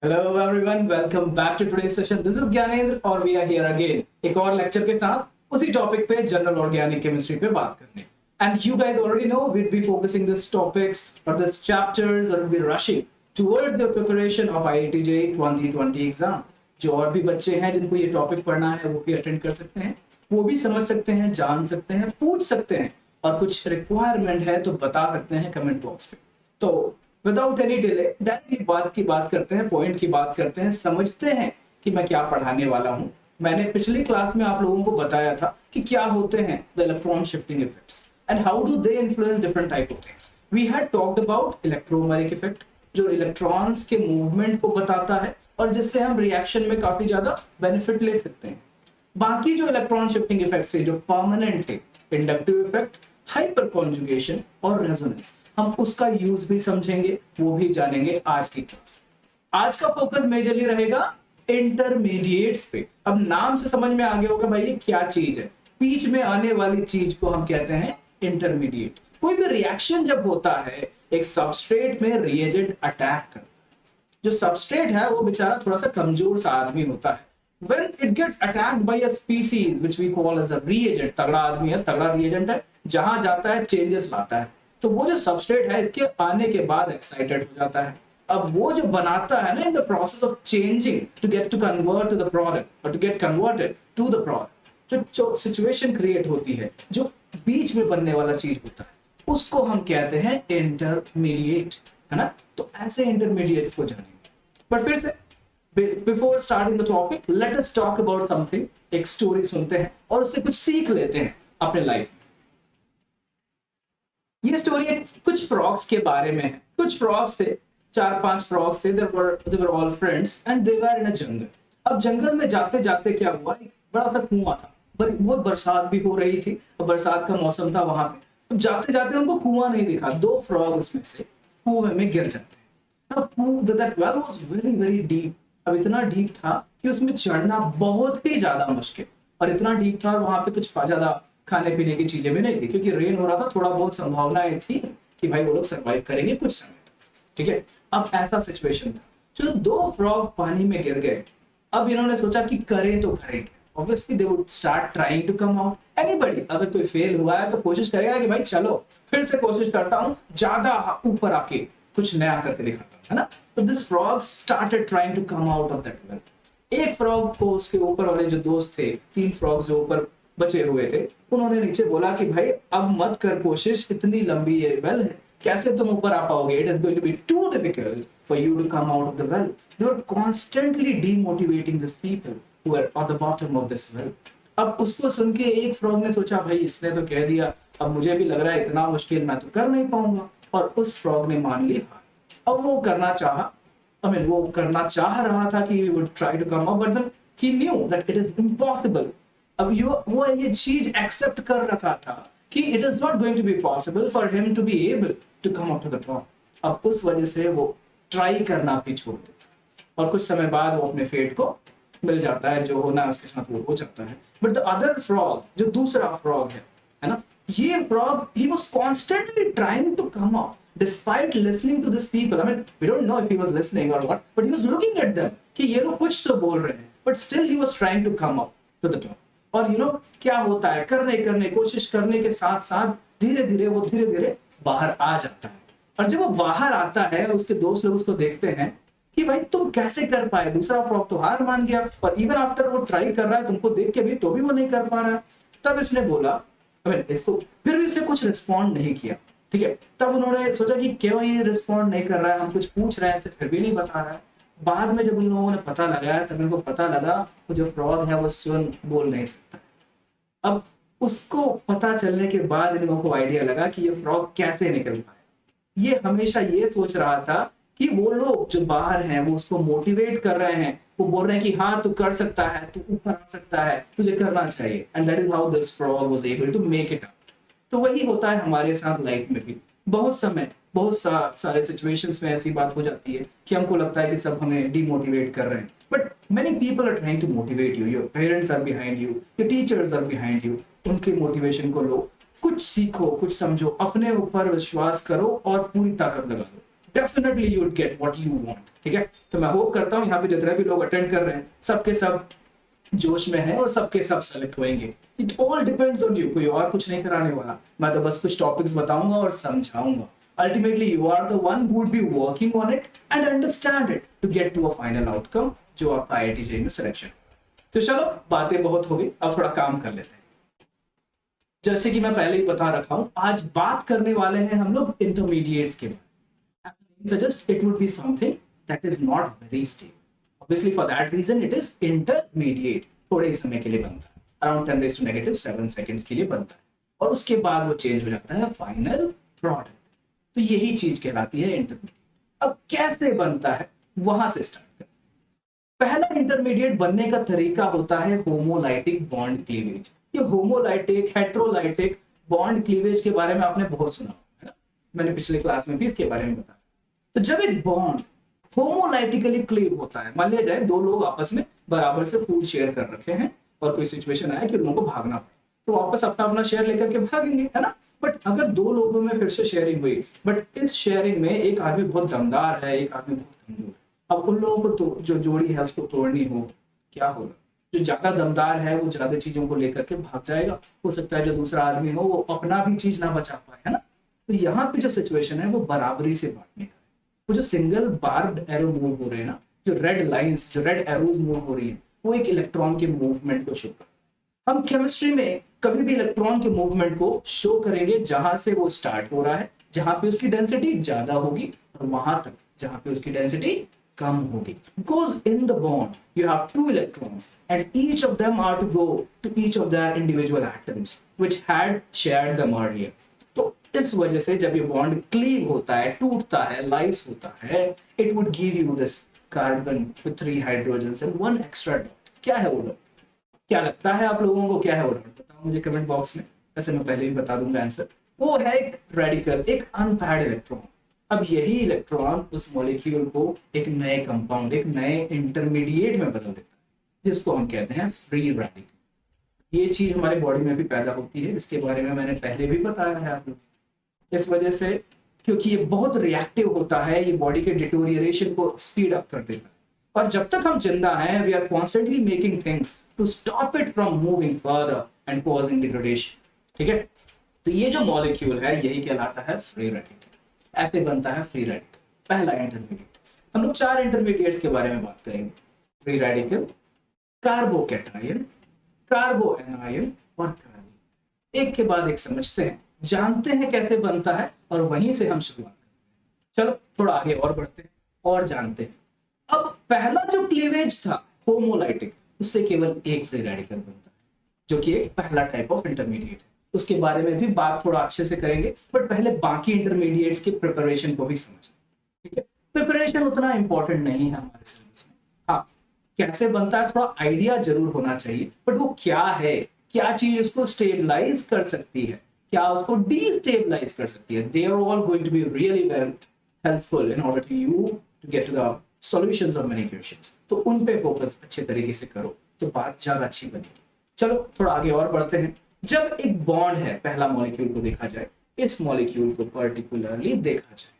Hello everyone, welcome back to today's session. This is Gyanendra और we are here again एक और lecture के साथ उसी टॉपिक पे जनरल ऑर्गेनिक केमिस्ट्री पे बात करने. And you guys already know we'll be focusing these topics or these chapters or we'll be rushing towards the preparation of IIT JEE 2020 exam. जो और भी बच्चे हैं जिनको ये टॉपिक पढ़ना है वो भी अटेंड कर सकते हैं, वो भी समझ सकते हैं, जान सकते हैं, पूछ सकते हैं और कुछ रिक्वायरमेंट है तो बता सकते हैं कमेंट बॉक्स पे. तो विदाउट एनी डिले डायरेक्टली बात करते हैं, पॉइंट की बात करते हैं, समझते हैं कि मैं क्या पढ़ाने वाला हूं. मैंने पिछली क्लास में आप लोगों को बताया था कि क्या होते हैं the electron shifting effects and how do they influence different type of things. We had talked about electromagnetic effect जो इलेक्ट्रॉन्स के मूवमेंट को बताता है और जिससे हम रिएक्शन में काफी ज्यादा बेनिफिट ले सकते हैं. बाकी जो इलेक्ट्रॉन शिफ्टिंग इफेक्ट्स है जो परमानेंट थे, इंडक्टिव इफेक्ट, हाइपर कॉन्जुगेशन और रेजोनेंस, हम उसका यूज भी समझेंगे, वो भी जानेंगे आज की क्लास. आज का फोकस मेजरली रहेगा इंटरमीडिएट्स पे. अब नाम से समझ में आ गया होगा भाई ये क्या चीज है. बीच में आने वाली चीज को हम कहते हैं इंटरमीडिएट. कोई भी रिएक्शन जब होता है एक सबस्ट्रेट में रिएजेंट अटैक कर, जो सबस्ट्रेट है वो बेचारा थोड़ा सा कमजोर सा आदमी होता है. When it gets attacked by a species which we call as a reagent, तगड़ा आदमी है, तगड़ा रिएजेंट है, जहां जाता है चेंजेस लाता है, तो वो जो सबस्ट्रेट है इसके आने के बाद एक्साइटेड हो जाता है. अब वो जो बनाता है ना in the process of changing to get to convert to the product और to get converted to the product, जो सिचुएशन क्रिएट होती है, जो बीच में बनने वाला चीज होता है, उसको हम कहते हैं इंटरमीडिएट, है ना. तो ऐसे इंटरमीडिएट्स को जानेंगे. बट फिर से before starting the topic let us talk about something. एक स्टोरी सुनते हैं और उससे कुछ सीख लेते हैं अपने लाइफ में. ये स्टोरी कुछ फ्रॉग्स के बारे में है. कुछ फ्रॉग्स थे, 4-5 फ्रॉग्स थे. they were all friends and they were in a jungle. अब जंगल में जाते जाते क्या हुआ, एक बड़ा सा कुआं था, बहुत बरसात भी हो रही थी और बरसात का मौसम था वहां पे. अब जाते जाते उनको कुआं नहीं दिखा. 2 फ्रॉग उसमें से कुएं में गिर जाते हैं. That well was very very deep. अब इतना डीप था कि उसमें चढ़ना बहुत ही ज्यादा मुश्किल, और इतना डीप था और वहां पे कुछ ज्यादा खाने पीने की चीजें भी नहीं थी क्योंकि रेन हो रहा था. थोड़ा बहुत संभावनाएं थी कि भाई वो लोग सरवाइव करेंगे कुछ समय तक. ठीक है, अब ऐसा सिचुएशन था. जो 2 फ्रॉग पानी में गिर गए, अब इन्होंने सोचा कि करें तो करेंगे. Obviously they would start trying to come out. Anybody अगर कोई फेल हुआ है तो कोशिश करेगा कि भाई चलो फिर से कोशिश करता हूँ, ज्यादा ऊपर आके कुछ नया करके दिखाता हूँ, है ना. तो this frog started trying to come out of that well. एक फ्रॉग को उसके ऊपर वाले जो दोस्त थे, 3 फ्रॉग्स जो ऊपर बचे हुए थे, उन्होंने नीचे बोला कि भाई अब मत कर कोशिश, इतनी लंबी ये वेल है, कैसे तुम ऊपर आ पाओगे. It is going to be too difficult for you to come out of the well. They were constantly demotivating this people who are on the bottom of this well. अब उसको सुन के एक फ्रॉग ने सोचा भाई इसने तो कह दिया, अब मुझे भी लग रहा है इतना मुश्किल मैं तो कर नहीं पाऊंगा. और उस फ्रॉग ने मान ली हार. अब वो करना चाह रहा था कि he would try to come up, but then he knew that it is impossible. अब वो ये चीज एक्सेप्ट कर रखा था कि it is not going to be possible for him to be able to come up to the top. अब उस वजह से वो ट्राई करना भी छोड़ देता और कुछ समय बाद वो अपने फेट को मिल जाता है, जो होना उसके साथ वो हो जाता है. बट द अदर फ्रॉग, जो दूसरा फ्रॉग है ना, ये frog he was constantly trying to come up despite listening to these people. I mean, we don't know if he was listening or what, but he was looking at them कि ये लोग कुछ तो बोल रहे हैं, but still he was trying to come up to the top. और you know क्या होता है, करने कोशिश करने के साथ साथ धीरे धीरे बाहर आ जाता है. और जब वो बाहर आता है उसके दोस्त लोग उसको देखते हैं कि भाई तुम कैसे कर पाए. दूसरा फ्रॉग तो हार मान गया और इवन आफ्टर वो ट्राई कर रहा है तुमको देख के भी, तो भी वो नहीं कर पा रहा है. तब इसने बोला, इसको फिर भी उसने कुछ रिस्पॉन्ड नहीं किया. ठीक है, तब उन्होंने सोचा कि क्यों ये रिस्पॉन्ड नहीं कर रहा है, हम कुछ पूछ रहे हैं इसे फिर भी नहीं बता रहा है. बाद में जब उन लोगों ने पता लगाया तब उनको पता लगा वो जो फ्रॉग है वो स्वयं बोल नहीं सकता. अब उसको पता चलने के बाद इन लोगों को आइडिया लगा कि ये फ्रॉग कैसे निकल पाए. ये हमेशा ये सोच रहा था कि वो लोग जो बाहर हैं वो उसको मोटिवेट कर रहे हैं, वो बोल रहे हैं कि हाँ तू कर सकता है, तू ऊपर आ सकता है, तुझे करना चाहिए. And that is how this frog was able to make it out. तो वही होता है हमारे साथ लाइफ में भी. बहुत सारे सिचुएशंस में ऐसी बात हो जाती है कि हमको लगता है कि सब हमें डिमोटिवेट कर रहे हैं, but many people are trying to motivate you. Your parents are behind you, your teachers are behind you. उनके मोटिवेशन को लो, कुछ सीखो, कुछ समझो, अपने ऊपर विश्वास करो और पूरी ताकत लगा दो. Definitely you would get what you want. ठीक है, तो मैं होप करता हूँ यहाँ पे जितने भी लोग अटेंड कर रहे हैं सबके सब जोश में है और सबके सब सेलेक्ट होंगे। It all depends on you, कोई और कुछ नहीं कराने वाला, मैं तो बस कुछ टॉपिक्स बताऊंगा और समझाऊंगा। Ultimately you are the one who would be working on it and understand it to get to a final outcome जो आपका IIT JEE में सिलेक्शन। तो चलो बातें बहुत हो गई, अब थोड़ा काम कर लेते हैं। जैसे कि मैं पहले ही बता रखा हूं, आज बात करने वाले हैं हम लोग इंटरमीडिएट्स के बारे में। Suggest it would be something that is not very stable. Obviously for that reason it is intermediate, थोड़े समय के लिए बनता है, अराउंड 10⁻⁷ सेकंड्स के लिए बनता है, और उसके बाद वो चेंज हो जाता है फाइनल प्रोडक्ट। तो यही चीज कहलाती है इंटरमीडिएट। अब कैसे बनता है वहां से स्टार्ट करते हैं। पहला इंटरमीडिएट बनने का तरीका होता है होमोलाइटिक बॉन्ड क्लीवेज। ये होमोलाइटिक हेट्रोलाइटिक बॉन्ड क्लीवेज के बारे में आपने बहुत सुना है ना, मैंने पिछले क्लास में भी इसके बारे में बताया। तो जब एक बॉन्ड होमोलाइटिकली क्लीव होता है, मान लिया जाए दो लोग आपस में बराबर से फूड शेयर कर रखे हैं और कोई सिचुएशन आया कि लोगों को भागना पड़े, तो वापस अपना अपना शेयर लेकर के भागेंगे, है ना। बट अगर दो लोगों में फिर से शेयरिंग हुई, बट इस शेयरिंग में एक आदमी बहुत दमदार है, एक आदमी बहुत कमजोर है, अब उन लोगों को तो जो जोड़ी है उसको तोड़नी हो, क्या होगा? जो ज्यादा दमदार है वो ज्यादा चीजों को लेकर के भाग जाएगा, हो सकता है जो दूसरा आदमी हो वो अपना भी चीज ना बचा पाए, है ना। तो यहाँ पे जो सिचुएशन है वो बराबरी से बांटने का, वो जो सिंगल बार्ब्ड एरो मूव हो रहे हैं ना, जो रेड लाइंस, जो रेड एरोज मूव हो रही है, वो एक इलेक्ट्रॉन के मूवमेंट को शो कर। हम केमिस्ट्री में कभी भी इलेक्ट्रॉन के मूवमेंट को शो करेंगे जहां से वो स्टार्ट हो रहा है, जहां पे उसकी डेंसिटी ज्यादा होगी, और वहां तक जहां पे उसकी डेंसिटी कम होगी। Because in the bond you have two electrons and each of them are to go to each of their individual atoms which had shared them earlier. तो इस वजह से जब ये बॉन्ड क्लीव होता है, टूटता है, लाइस होता है, it would give you this carbon with 3 hydrogens and 1 extra dot. क्या है वो डॉट? क्या लगता है आप लोगों को क्या है वो डॉट? बताओ मुझे कमेंट बॉक्स में, वैसे मैं पहले ही बता दूंगा आंसर। वो है एक रेडिकल, एक अनपेयर्ड इलेक्ट्रॉन। अब यही इलेक्ट्रॉन उस मॉलिक्यूल को एक नए कंपाउंड, एक नए इंटरमीडिएट में बदल देता है, जिसको हम कहते हैं फ्री रेडिकल। ये चीज हमारे बॉडी में भी पैदा होती है, इसके बारे में मैंने पहले भी बताया है आप लोग। इस वजह से, क्योंकि ये बहुत रिएक्टिव होता है, ये बॉडी के डिटोरिएशन को स्पीड अप कर देता है, और जब तक हम जिंदा हैं we are constantly making things to stop it from moving further and causing degradation. ठीक है, तो ये जो मॉलिक्यूल है यही कहलाता है फ्री रेडिकल। ऐसे बनता है फ्री रेडिकल, पहला इंटरमीडिएट। हम लोग 4 इंटरमीडिएट्स के बारे में बात करेंगे। फ्री रेडिकल, कार्बोकैटायन, कार्बोएनायन और कार्बीन। एक के बाद एक समझते हैं, जानते हैं कैसे बनता है, और वहीं से हम शुरुआत करते हैं। चलो थोड़ा आगे और बढ़ते हैं और जानते हैं। अब पहला जो क्लीवेज था होमोलाइटिक, उससे केवल एक फ्री रेडिकल बनता है, जो कि एक पहला टाइप ऑफ इंटरमीडिएट है। उसके बारे में भी बात थोड़ा अच्छे से करेंगे, बट पहले बाकी इंटरमीडिएट्स की प्रिपरेशन को भी समझें। ठीक है, प्रिपरेशन उतना इंपॉर्टेंट नहीं है हमारे सिलेबस में। हाँ, कैसे बनता है थोड़ा आइडिया जरूर होना चाहिए, बट वो क्या है, क्या चीज उसको स्टेबलाइज कर सकती है, क्या उसको डिस्टेबलाइज कर सकती है, they are all going to be really well helpful in order to you to get to the solutions of many questions। तो उन पे फोकस अच्छे तरीके से करो तो बात ज्यादा अच्छी बनेगी। चलो थोड़ा आगे और बढ़ते हैं। जब एक बॉन्ड है, पहला मॉलिक्यूल को देखा जाए, इस मॉलिक्यूल को पर्टिकुलरली देखा जाए,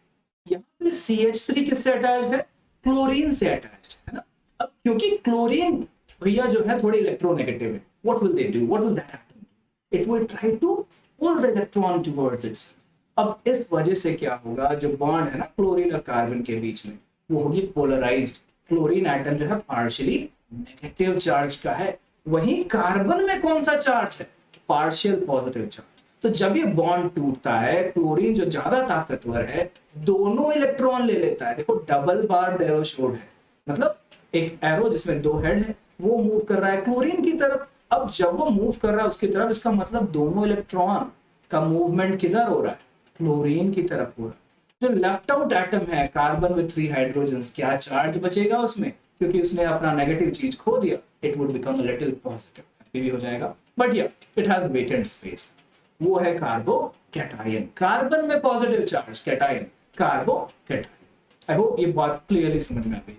यहाँ पे CH3 किससे अटैच्ड है? क्लोरीन से अटैच्ड है ना। अब क्योंकि क्लोरीन भैया जो है थोड़े इलेक्ट्रोनेगेटिव है, what will they do? What will that atom do? It will try to pull the electron towards itself। अब इस वजह से क्या होगा, जो बॉन्ड है ना क्लोरीन और कार्बन के बीच में, वो होगी पोलराइज्ड। क्लोरीन एटम जो है पार्शियली नेगेटिव चार्ज का है, वहीं कार्बन में कौन सा चार्ज है? Partial positive charge. तो जब ये बॉन्ड टूटता है, क्लोरीन जो ज्यादा ताकतवर है दोनों इलेक्ट्रॉन ले लेता है। देखो डबल बार्ब्ड एरो शोड है, मतलब एक एरो जिसमें 2 हेड है, वो मूव कर रहा है क्लोरीन की तरफ। अब जब वो मूव कर रहा है उसकी तरफ, इसका मतलब दोनों इलेक्ट्रॉन का मूवमेंट किधर हो रहा है? क्लोरीन की तरफ हो रहा है। जो लेफ्ट आउट एटम है कार्बन विद 3 हाइड्रोजन्स, क्या चार्ज बचेगा उसमें? क्योंकि उसने अपना नेगेटिव चीज खो दिया, it would become a little positive भी हो जाएगा, बट या इट हैज वेकेंट स्पेस। वो है कार्बोकैटायन। कार्बन में positive charge, cation, carbocation. I hope ये बात क्लियरली समझ में आ गई।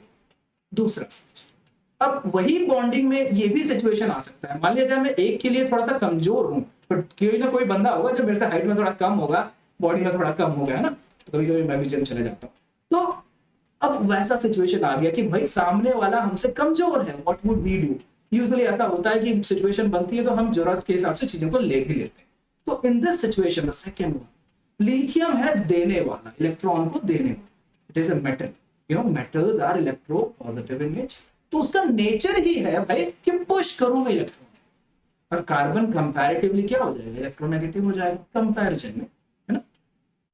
दूसरा, अब वही बॉन्डिंग में ये भी सिचुएशन आ सकता है। मान लिया जाए मैं एक के लिए थोड़ा सा कमजोर हूं, बट कोई ना कोई बंदा होगा जो मेरे से हाइट में थोड़ा कम होगा, बॉडी में थोड़ा कम हो गया ना, तो कभी कभी मैं भी जिम चले जाता हूँ। तो अब वैसा सिचुएशन आ गया कि भाई सामने वाला हमसे कमजोर है, what would we do? Usually ऐसा होता है कि सिचुएशन बनती है तो हम जरूरत के हिसाब से चीजों को ले भी लेते हैं। तो in this situation the second one, lithium है देने वाला, इलेक्ट्रॉन को देने वाला, it is a metal, you know metals are electropositive in nature, तो उसका नेचर ही है भाई कि पुश करूं मैं इलेक्ट्रॉन। और कार्बन कंपैरेटिवली क्या हो जाएगा, इलेक्ट्रोनेगेटिव हो जाएगा कंपैरिजन में, है ना?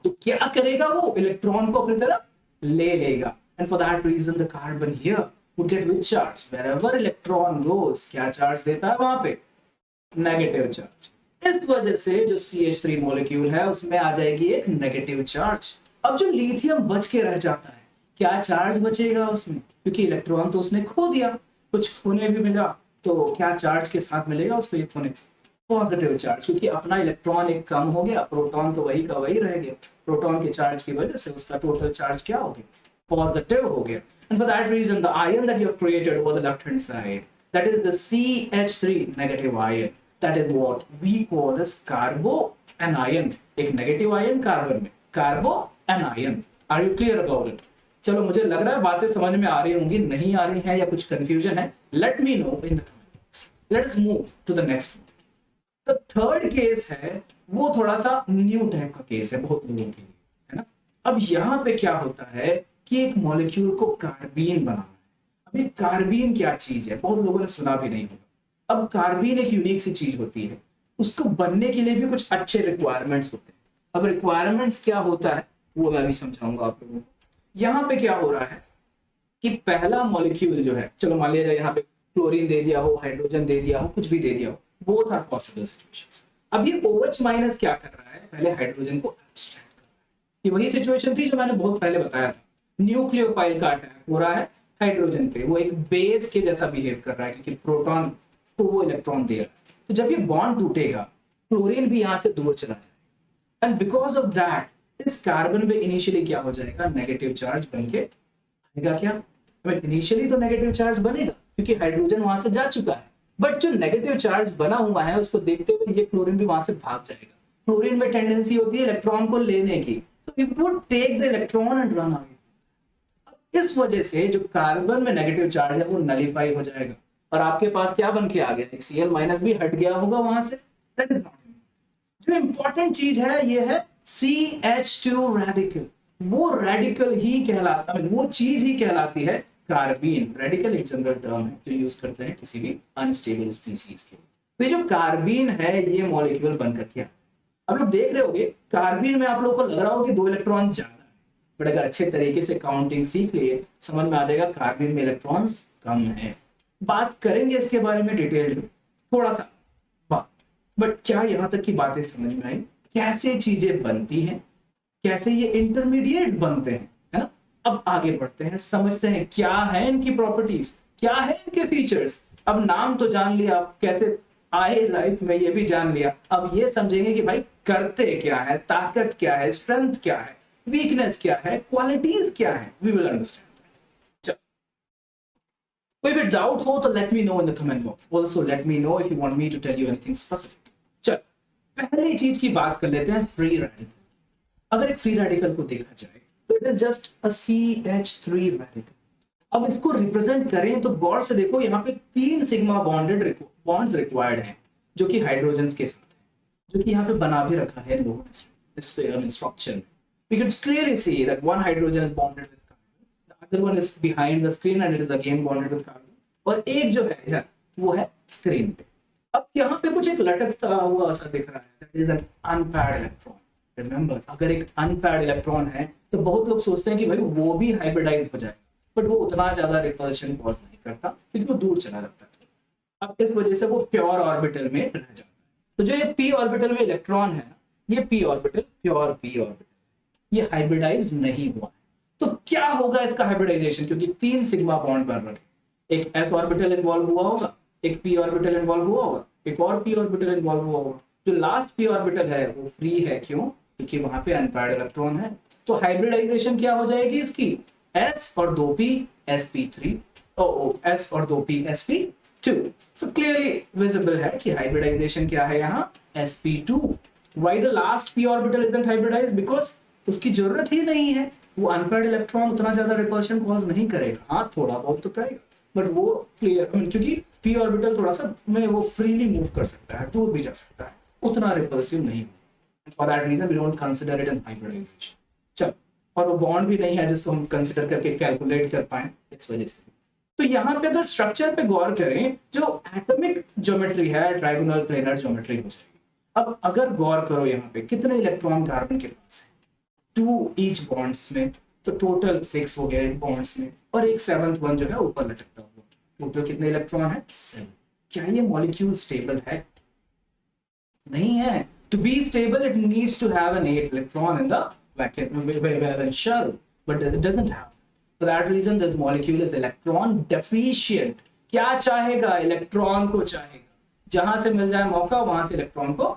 तो क्या करेगा वो, इलेक्ट्रॉन को अपनी तरफ ले लेगा, and for that reason the carbon here would get which charge, wherever electron goes, क्या चार्ज देता है वहां पे, नेगेटिव चार्ज। इस वजह से जो CH3 मॉलिक्यूल है उसमें आ जाएगी एक नेगेटिव चार्ज। अब जो लिथियम बच के रह जाता है, क्या चार्ज बचेगा उसमें, क्योंकि इलेक्ट्रॉन तो उसने खो दिया, कुछ खोने भी मिला, तो क्या चार्ज के साथ मिलेगा उसको, ये खोने पॉजिटिव चार्ज, क्योंकि अपना इलेक्ट्रॉन एक कम हो गया, प्रोटॉन तो वही का वही रह गया, प्रोटॉन के चार्ज की वजह से उसका टोटल चार्ज क्या हो गया, पॉजिटिव हो गया। And for that reason, the ion that you have created over the left-hand side, that is the CH3 negative ion, that is what we call as carboanion. एक negative ion कार्बन में, carboanion. Are you clear about it? चलो, मुझे लग रहा है बातें समझ में आ रही होंगी, नहीं आ रही हैं या कुछ confusion है, let me know in the comment box. Let us move to the next one. The third case है, वो थोड़ा सा new type का case है बहुत लोगों के लिए, है ना? अब यहाँ पे क्या होता है कि एक मॉलिक्यूल को कार्बीन बनाना है। अब ये कार्बीन क्या चीज है, बहुत लोगों ने सुना भी नहीं होगा। अब कार्बीन एक यूनिक सी चीज होती है, उसको बनने के लिए भी कुछ अच्छे रिक्वायरमेंट्स होते हैं। अब रिक्वायरमेंट्स क्या होता है वो मैं भी समझाऊंगा आप लोगों को। यहाँ पे क्या हो रहा है कि पहला मॉलिक्यूल जो है, चलो मान लिया जाए यहाँ पे क्लोरीन दे दिया हो, हाइड्रोजन दे दिया हो, कुछ भी दे दिया हो, बोथ आर पॉसिबल सिचुएशंस। अब ये OH माइनस क्या कर रहा है, पहले हाइड्रोजन को एब्स्ट्रैक्ट कर रहा है। ये वही सिचुएशन थी जो मैंने बहुत पहले बताया था, न्यूक्लियोफाइल का अटैक हो रहा है हाइड्रोजन पे, वो एक बेस के जैसा बिहेव कर रहा है क्योंकि प्रोटॉन को वो इलेक्ट्रॉन दे रहा है। तो जब ये बॉन्ड टूटेगा, क्लोरीन भी यहां से दूर चला जाएगा, एंड बिकॉज ऑफ दैट इस कार्बन पे इनिशियली क्या हो जाएगा, नेगेटिव चार्ज बन के आएगा। क्या इनिशियली तो नेगेटिव चार्ज बनेगा क्योंकि हाइड्रोजन वहां से जा चुका है, बट जो नेगेटिव चार्ज बना हुआ है उसको देखते हुए ये क्लोरीन भी वहां से भाग जाएगा। क्लोरीन में टेंडेंसी होती है इलेक्ट्रॉन को लेने की, तो it would take the electron and run away. इस वजह से जो कार्बन में नेगेटिव चार्ज है वो नलीफाई हो जाएगा और आपके पास क्या बन के आ गया, एक Cl माइनस भी हट गया होगा वहां से। दैट इज नॉट जो इंपॉर्टेंट चीज है, ये है CH2 रेडिकल। वो रेडिकल ही कहलाता है, वो चीज ही कहलाती है कार्बीन। रेडिकल एक जनरल टर्म है जो यूज करते हैं किसी भी अनस्टेबल स्पीसीज के लिए। तो ये जो कार्बीन है ये मॉलिक्यूल बनकर के आप लोग देख रहे होंगे, कार्बीन में आप लोग को लग रहा होगा कि 2 इलेक्ट्रॉन ज्यादा, बट अगर अच्छे तरीके से काउंटिंग सीख लिए समझ में आ जाएगा कार्बन में इलेक्ट्रॉन्स कम है। बात करेंगे इसके बारे में डिटेल थोड़ा सा बात, बट क्या यहाँ तक की बातें समझ में आई, कैसे चीजें बनती हैं, कैसे ये इंटरमीडिएट बनते हैं, है ना? अब आगे बढ़ते हैं, समझते हैं क्या है इनकी प्रॉपर्टीज, क्या है इनके फीचर्स। अब नाम तो जान लिया, आप कैसे आए लाइफ में ये भी जान लिया, अब ये समझेंगे कि भाई करते क्या है, ताकत क्या है, स्ट्रेंथ क्या है, वीकनेस क्या है, क्वालिटीज क्या है, वी विल अंडरस्टैंड। चलो, कोई भी डाउट हो तो let me know in the comment box, also let me know if you want me to tell you anything specific. चलो, पहली चीज की बात कर लेते हैं, फ्री रेडिकल। अगर एक फ्री रेडिकल को देखा जाए तो it is just a CH3 radical. अब इसको रिप्रेजेंट करें तो गौर से देखो, यहाँ पे 3 सिग्मा बॉन्डेड बॉन्ड्स रिक्वायर्ड हैं जो कि हाइड्रोजन के साथ है, जो कि यहाँ पे बना भी रखा है लोगों ने इस स्ट्रक्चर में। We can clearly see that one hydrogen is bonded with carbon, the other one is behind the screen and it is again bonded with carbon, और एक जो है वो है स्क्रीन पे। अब यहाँ पे कुछ एक लटकता हुआ ऐसा दिख रहा है, that is an unpaired electron. Remember, अगर एक unpaired इलेक्ट्रॉन है तो बहुत लोग सोचते हैं कि भाई वो भी हाइब्रिडाइज हो जाए, बट वो उतना ज्यादा रिपल्शन कॉज नहीं करता क्योंकि वो दूर चला जाता है। अब इस वजह से वो प्योर ऑर्बिटल में रह जाता है। तो जो ये p ऑर्बिटल में इलेक्ट्रॉन है ना, ये p orbital, pure p orbital, ये हाइब्रिडाइज नहीं हुआ है। तो क्या होगा इसका हाइब्रिडाइजेशन, क्योंकि 3 सिग्मा बॉन्ड बन रहे, एक s ऑर्बिटल इन्वॉल्व हुआ होगा, एक p ऑर्बिटल इन्वॉल्व हुआ होगा, एक और p ऑर्बिटल इन्वॉल्व हुआ होगा। जो लास्ट p ऑर्बिटल है वो फ्री है, क्यों? क्योंकि वहां पे अनपेयर्ड इलेक्ट्रॉन है। तो हाइब्रिडाइजेशन क्या हो जाएगी इसकी, s और 2p sp3, s और 2p sp2। So clearly visible है कि हाइब्रिडाइजेशन क्या है यहाँ, sp2। Why the last p orbital isn't hybridized? Because उसकी जरूरत ही नहीं है, वो अनपेयर्ड इलेक्ट्रॉन उतना ज्यादा रिपल्शन कॉज नहीं करेगा, हाँ थोड़ा बहुत तो करेगा, बट वो क्लियर क्योंकि पी ऑर्बिटल थोड़ा सा में वो फ्रीली मूव कर सकता है, दूर भी जा सकता है, उतना रिपल्सिव नहीं। For that reason we don't consider it in hybridisation. चल, और वो बॉन्ड भी नहीं है जिसको हम कंसिडर करके कैलकुलेट कर पाए इस वजह से। तो यहाँ पे अगर स्ट्रक्चर पे गौर करें, जो एटॉमिक ज्योमेट्री है ट्रायगोनल प्लेनर ज्योमेट्री हो जाएगी। अब अगर गौर करो यहाँ पे कितने इलेक्ट्रॉन कार्बन के पास है, 2 ईच बॉन्ड्स में, तो टोटल 6 हो गए बॉन्ड्स में, और एक 7th वन जो है ऊपर लटकता हुआ, टोटल कितने इलेक्ट्रॉन है 7। क्या ये मॉलिक्यूल स्टेबल है? नहीं है। To be stable, it needs to have an 8 electron in the valence shell, but it doesn't have. For that reason, this molecule is electron deficient. क्या चाहेगा? इलेक्ट्रॉन को चाहेगा, जहां से मिल जाए मौका वहां से इलेक्ट्रॉन को